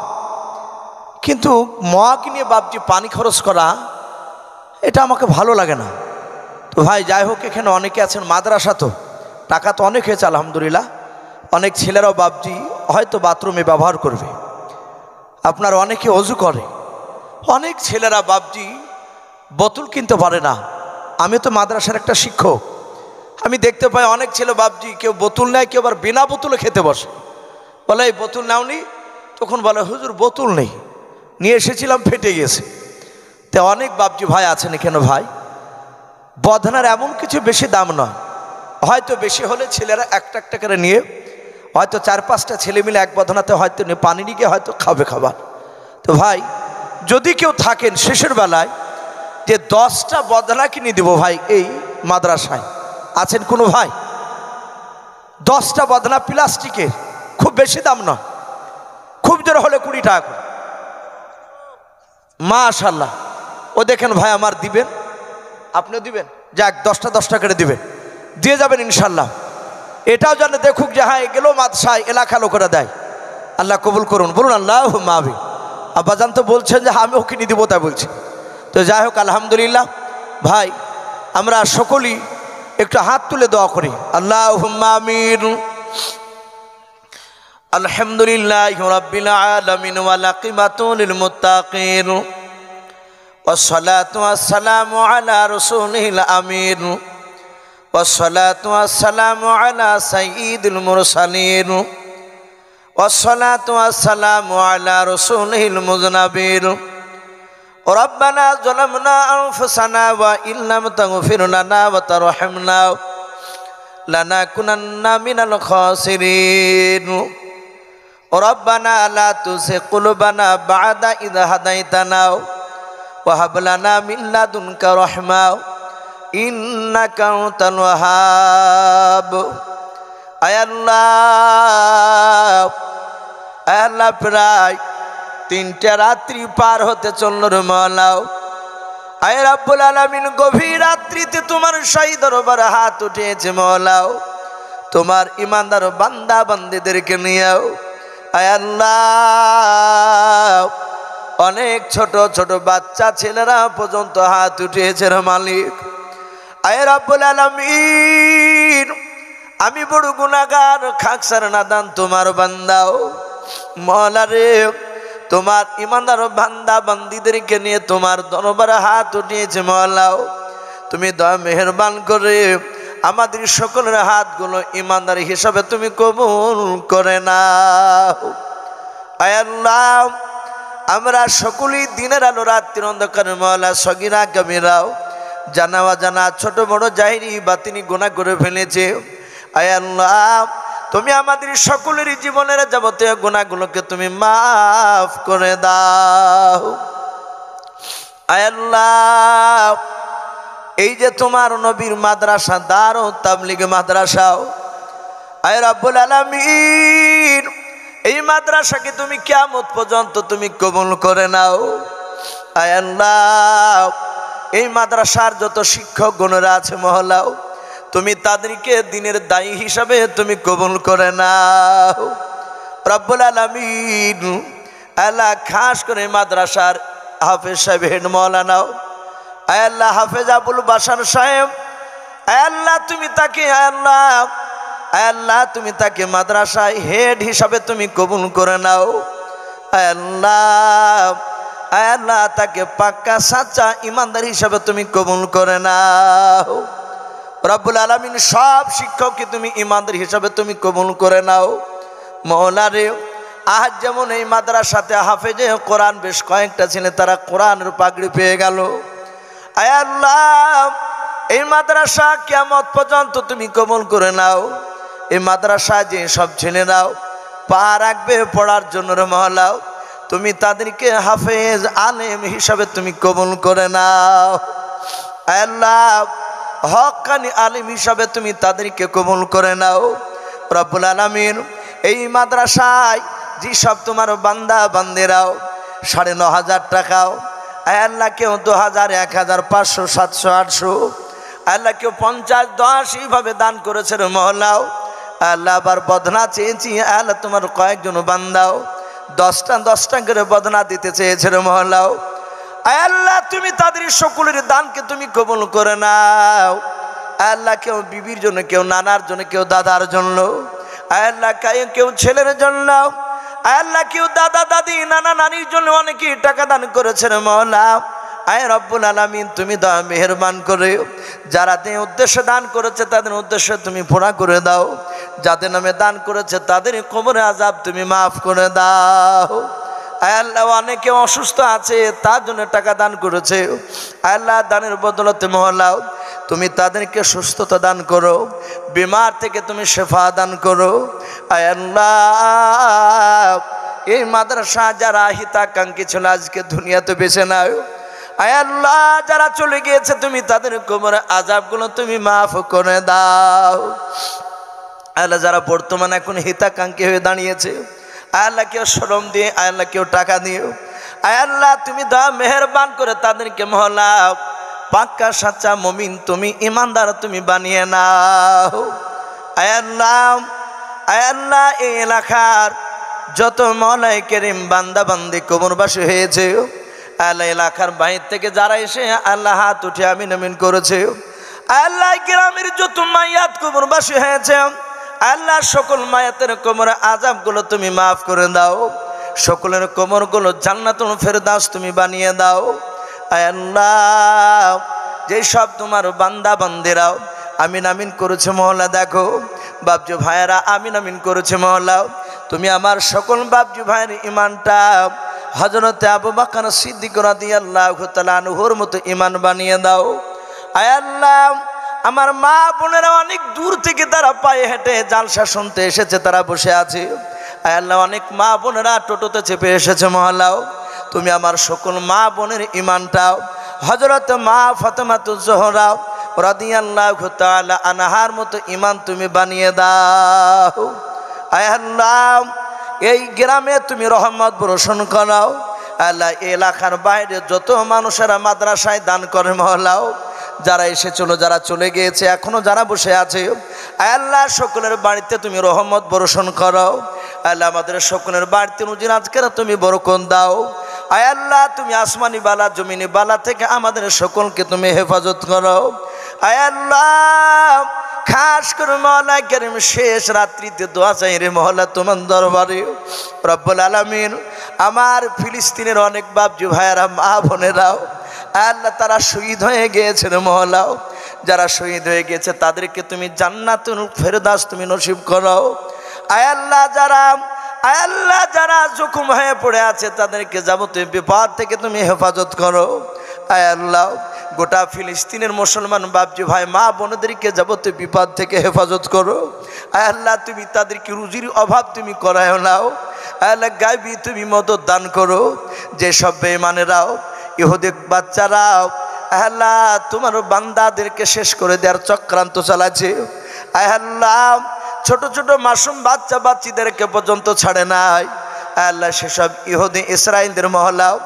কিন্তু মগ নিয়ে বাপজি পানি খরচ করা এটা আমাকে ভালো লাগে না। তো ভাই যাই হোক, এখানে অনেকে আছেন মাদ্রাসা, তো টাকা তো অনেক হয়েছে আলহামদুলিল্লাহ। অনেক ছেলেরাও বাপজি হয়তো বাথরুমে ব্যবহার করবে, আপনার অনেকে অজু করে, অনেক ছেলেরা বাপজি বোতল কিনতে পারে না। আমি তো মাদ্রাসার একটা শিক্ষক, আমি দেখতে পাই অনেক ছেলে বাপজি কেউ বোতল নেয়, কেউ আবার বিনা বোতলে খেতে বসে। বলে এই বোতল নাওনি, তখন বলে হুজুর বোতল নেই, নিয়ে এসেছিলাম ফেটে গেছে। তো অনেক বাপজি ভাই আছেন এখানে। ভাই বদনার এমন কিছু বেশি দাম নয়, হয়তো বেশি হলে ছেলেরা একটা একটা করে নিয়ে হয়তো 4-5টা ছেলে মিলে এক বদনাতে হয়তো নিয়ে পানি নিয়ে হয়তো খাবে খাবার। তো ভাই যদি কেউ থাকেন শেষের বেলায় যে 10টা বদনা কিনে দেবো ভাই, এই মাদ্রাসায় আছেন কোনো ভাই? 10টা বদনা প্লাস্টিকের, খুব বেশি দাম নয়, খুব জোর হলে 20 টাকা করে। মাশাআল্লাহ। ও দেখেন ভাই আমার দিবেন, আপনিও দিবেন, যাক 10টা 10টা করে দিবেন, দিয়ে যাবেন ইনশাল্লাহ। এটাও যেন দেখুক যে হ্যাঁ গেলেও মাদ্রাসায় এলাকা লোকেরা দেয়। আল্লাহ কবুল করুন, বলুন আল্লাহুম্মা আমিন। আব্বাজান তো বলছেন যে আমিও কিনে দিব, তাই বলছি। তো যাই হোক আলহামদুলিল্লাহ। ভাই আমরা সকলেই একটু হাত তুলে দোয়া করি, আল্লাহুম্মা আমিন। আলহামদুলিল্লাহি রাব্বিল আলামিন ওয়াল আকিবাতু লিল মুত্তাকিন ওয়াসসালাতু ওয়াসসালামু আলা রাসূলিল আমিন ওয়াসসালাতু ওয়াসসালামু আলা সাইয়্যিদিল মুরসালিন ওয়াসসালাতু ওয়াসসালামু আলা রাসূলিল মুযনাবির। রব্বানা যালামনা আনফুসানা ওয়া ইল্লাম তাগফির লানা ওয়া তারহামনা লানাকুনান্না মিনাল খাসিরিন। রব্বানা লা তুযিগ কুলুবানা বা'দা ইয হাদাইতানা ওয়া হাব লানা মিন লাদুনকা রাহমা ইন্নাকা আনতাল ওয়াহ্হাব। আয় আল্লাহ প্রায় 3টা রাত্রি পার হতে চলল রে মাওলাও। আয় রাব্বুল আলামিন, গভীর রাত্রিতে তোমার শাহী দরবারে হাত উঠেছে মাওলাও, তোমার ইমানদার বান্দা বান্দীদেরকে নিয়েও। আয় আল্লাহ, অনেক ছোট ছোট বাচ্চা ছেলেরা পর্যন্ত হাত উঠিয়েছে রে মালিক। আয় রাব্বুল আলামিন, আমি বড় গুনাহগার, খাকসার নাদান তোমার বান্দাও মাওলা রে। তোমার ইমানদার বান্দা বান্দীদেরকে নিয়ে তোমার দরবারে হাত উঠিয়েছে মাওলাও, তুমি দয়া মেহেরবান করে আমাদের সকলের হাতগুলো ইমানদার হিসাবে তুমি কবুল করে নাও। আয় আল্লাহ, আমরা সকলেই দিনের আলো রাত্রির অন্ধকারে মওলা সগীরা কাবীরাও জানা অজানা ছোট বড় জাহিরি বাতিনি গুনাহ করে ফেলেছে। আয় আল্লাহ, তুমি আমাদের সকলের জীবনের যাবতীয় গুনাহগুলোকে তুমি মাফ করে দাও। আয় আল্লাহ, এই যে তোমার নবীর মাদ্রাসা দারুত তাবলীগ মাদ্রাসাও, আয় রব্বুল আলামিন, এই মাদ্রাসাকে তুমি কিয়ামত পর্যন্ত তুমি কবুল করে নাও। আয় আল্লাহ, এই মাদ্রাসার যত শিক্ষক গণরা আছে মহলাও, তুমি তাদেরকে দিনের দায়ী হিসাবে তুমি কবুল করে নাও রব্বুল আলামিন। আল্লাহ, খাস করে মাদ্রাসার হাফেজ সাহেব হেড মওলানাও, আয় আল্লাহ হাফেজ আবুল বাশার সাহেব, আয় আল্লাহ তুমি তাকে, আয় আল্লাহ তুমি তাকে মাদ্রাসায় হেড হিসাবে তুমি কবুল করে নাও। আয় আল্লাহ তাকে পাক্কা সাচ্চা ইমানদার হিসাবে তুমি কবুল করে নাও রব্বুল আলামিন। সব শিক্ষককে তুমি ইমানদার হিসাবে তুমি কবুল করে নাও মওলা রে। আজ যেমন এই মাদ্রাসাতে হাফেজে কোরআন বেশ কয়েকটা ছেলে তারা কোরআনের পাগড়ি পেয়ে গেল, আয় আল্লাহ এই মাদ্রাসা কিয়ামত পর্যন্ত তুমি কবুল করে নাও। এই মাদ্রাসা যে সব ছেলেরাও পা রাখবে পড়ার জন্য রে মওলা, তুমি তাদেরকে হাফেজ আলেম হিসাবে তুমি কবুল করে নাও। আয় আল্লাহ হক্কানি আলেম হিসাবে তুমি তাদেরকে কবুল করে নাও রব্বুল আলামিন। এই মাদ্রাসায় যে সব তোমার বান্দা বান্দেরাও 9,500 টাকাও, আয় আল্লাহ কেউ 2,000 1,000 500 700 800, আল্লাহ কেউ 50 10 এইভাবে দান করেছে রে মওলাও। আল্লাহ আবার বদনা চেয়েছি, আল্লাহ তোমার কয়েকজন বান্দাও 10টা করে বদনা দিতে চেয়েছে রে মওলাও। আয় আল্লাহ তুমি তাদের সকলের দানকে তুমি কবুল করে নাও। আল্লাহ কেউ বিবির জন্য, কেউ নানার জন্য, কেউ দাদার জন্য, আয় আল্লাহ কেউ ছেলের জন্য, আয় আল্লাহ কেউ দাদা দাদি নানা নানির জন্য অনেকেই টাকা দান করেছে রে মওলা। আয় রব্বুল আলামিন তুমি দয়া মেহেরবান করে যারা উদ্দেশ্যে দান করেছে তাদের উদ্দেশ্যে তুমি পুরা করে দাও, যাদের নামে দান করেছে তাদের কবরে আযাব তুমি মাফ করে দাও। আয় আল্লাহ অনেকে অসুস্থ আছে তার জন্য টাকা দান করেছে, আয় আল্লাহ দানের বদলতে মওলা তুমি তাদেরকে সুস্থতা দান করো, বিমার থেকে তুমি শেফা দান করো। আয় আল্লাহ এই মাদ্রাসা যারা হিতাকাঙ্ক্ষী ছিল আজকে দুনিয়াতে বেঁচে নাও, আয় আল্লাহ যারা চলে গিয়েছে তুমি তাদের কবরের আযাবগুলো তুমি মাফ করে দাও। আল্লাহ যারা বর্তমানে এখন হিতাকাঙ্ক্ষী হয়ে দাঁড়িয়েছে, আয় আল্লাহ কেউ শরম দিয়ে, আয় আল্লাহ কেউ টাকা দিও, আয় আল্লাহ তুমি দয়া মেহেরবান করে তাদেরকে মওলা পাক্কা সাচ্চা মুমিন তুমি ইমানদার তুমি বানিয়ে নাও। আয় আল্লাহ এই এলাকার যত মওলাই কেরিম বান্দা বান্দি কবরবাসী হয়েছে, আল্লাহ এলাকার বাইরে থেকে যারা এসে আল্লাহ হাত উঠে আমিন আমিন করেছে, আল্লাহ গ্রামের যত মায়াত কবরবাসী হয়েছে, আল্লাহ সকল মায়াতের কবরের আযাবগুলো তুমি মাফ করে দাও, সকলের কবরগুলো জান্নাতুল ফেরদাউস তুমি বানিয়ে দাও। আয় আল্লাহ যে সব তোমার বান্দা বান্দেরাও আমিন আমিন করেছে মওলা, দেখো বাপজি ভাইয়েরা আমিন আমিন করেছে মওলা, তুমি আমার সকল বাপজি ভাইয়ের ইমানটা হযরতে আবু বকর সিদ্দিক রাদিয়াল্লাহু তাআলা আনহুর মতো ইমান বানিয়ে দাও। আয় আল্লাহ আমার মা বোনেরা অনেক দূর থেকে তারা পায়ে হেঁটে জালসা শুনতে এসেছে, তারা বসে আছে, আয় আল্লাহ অনেক মা বোনেরা টোটোতে চেপে এসেছে মওলাও, তুমি আমার সকল মা বোনের ইমানটাও হযরত মা ফাতেমাতুজ জোহরা রাদিয়াল্লাহু তাআলা আনহার মতো ইমান তুমি বানিয়ে দাও। আয় আল্লাহ এই গ্রামে তুমি রহমত বর্ষণ করাও। আল্লাহ এলাকার বাইরে যত মানুষেরা মাদ্রাসায় দান করে মওলাও, যারা এসেছিল যারা চলে গিয়েছে এখনো যারা বসে আছে, আয় আল্লাহ সকলের বাড়িতে তুমি রহমত বর্ষণ করো। আল্লাহ আমাদের সকলের বাড়িতে রুজি আজকেরা তুমি বরকত দাও। আয় আল্লাহ তুমি আসমানি বালা জমিনি বালা থেকে আমাদের সকলকে তুমি হেফাজত করো। আয় আল্লাহ খাস করে মওলা কারীম শেষ রাত্রিতে দোয়া চাই রে মওলা তোমার দরবারে রব্বুল আলামিন। আমার ফিলিস্তিনের অনেক বাপজি ভাইয়েরা মা বোনেরাও আল্লাহ তারা শহীদ হয়ে গিয়েছে রে মওলা, যারা শহীদ হয়ে গেছে তাদেরকে তুমি জান্নাতুল ফেরদাউস তুমি নসিব করো। আয় আল্লাহ যারা জখম হয়ে পড়ে আছে তাদেরকে যাবতীয় বিপদ থেকে তুমি হেফাজত করো। আয় আল্লাহ গোটা ফিলিস্তিনের মুসলমান বাপজি ভাই মা বোনদেরকে যাবতীয় বিপদ থেকে হেফাজত করো। আয় আল্লাহ তুমি তাদেরকে রুজির অভাব তুমি করায় নাও। আয় আল্লাহ গায়বী তুমি মদত দান করো। যেসব বেঈমানেরাও ইহুদি বাচ্চারাও আয় আল্লাহ তোমার বান্দাদেরকে শেষ করে দেওয়ার চক্রান্ত চালাচ্ছে, আয় আল্লাহ ছোট ছোট মাসুম বাচ্চা বাচ্চিদেরকে পর্যন্ত ছাড়ে নাই। আয় আল্লাহ সেসব ইহুদি ইসরাইলদের মহলাও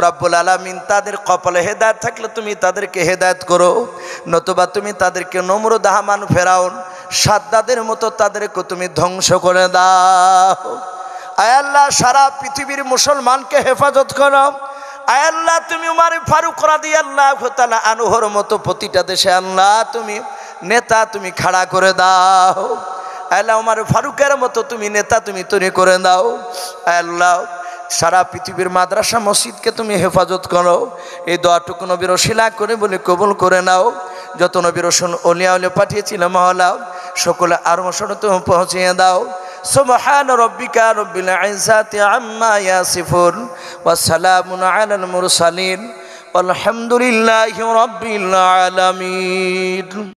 রব্বুল আলামিন তাদের কপালে হেদায়েত থাকলে তুমি তাদেরকে হেদায়েত করো, নতুবা তুমি তাদেরকে নমরুদ হামান ফেরাউন সাদ্দাদের মতো তাদেরকে তুমি ধ্বংস করে দাও। আয় আল্লাহ সারা পৃথিবীর মুসলমানকে হেফাজত করো। আয় আল্লাহ তুমি উমর ফারুক রাদিয়াল্লাহু তাআলা আনহুর মতো প্রতিটা দেশে আল্লাহ তুমি নেতা তুমি খাড়া করে দাও। আল্লাহ উমর ফারুকের মতো তুমি নেতা তুমি তৈরি করে দাও। আল্লাহ সারা পৃথিবীর মাদ্রাসা মসজিদকে তুমি হেফাজত করো। এই দোয়াটুকু নবীর ওসিলা করে বলে কবুল করে নাও। যত নবী রাসূল ওলিয়া উলিয়া পাঠিয়েছিল মহলা সকলে আর মশন তুমি পৌঁছিয়ে দাও। সুবহান রাব্বিকা রাব্বিল ইজ্জাতি আম্মা ইয়াসিফুন ওয়া সালামুন আলাল মুরসালিন ওয়ালহামদুলিল্লাহি রাব্বিল আলামিন।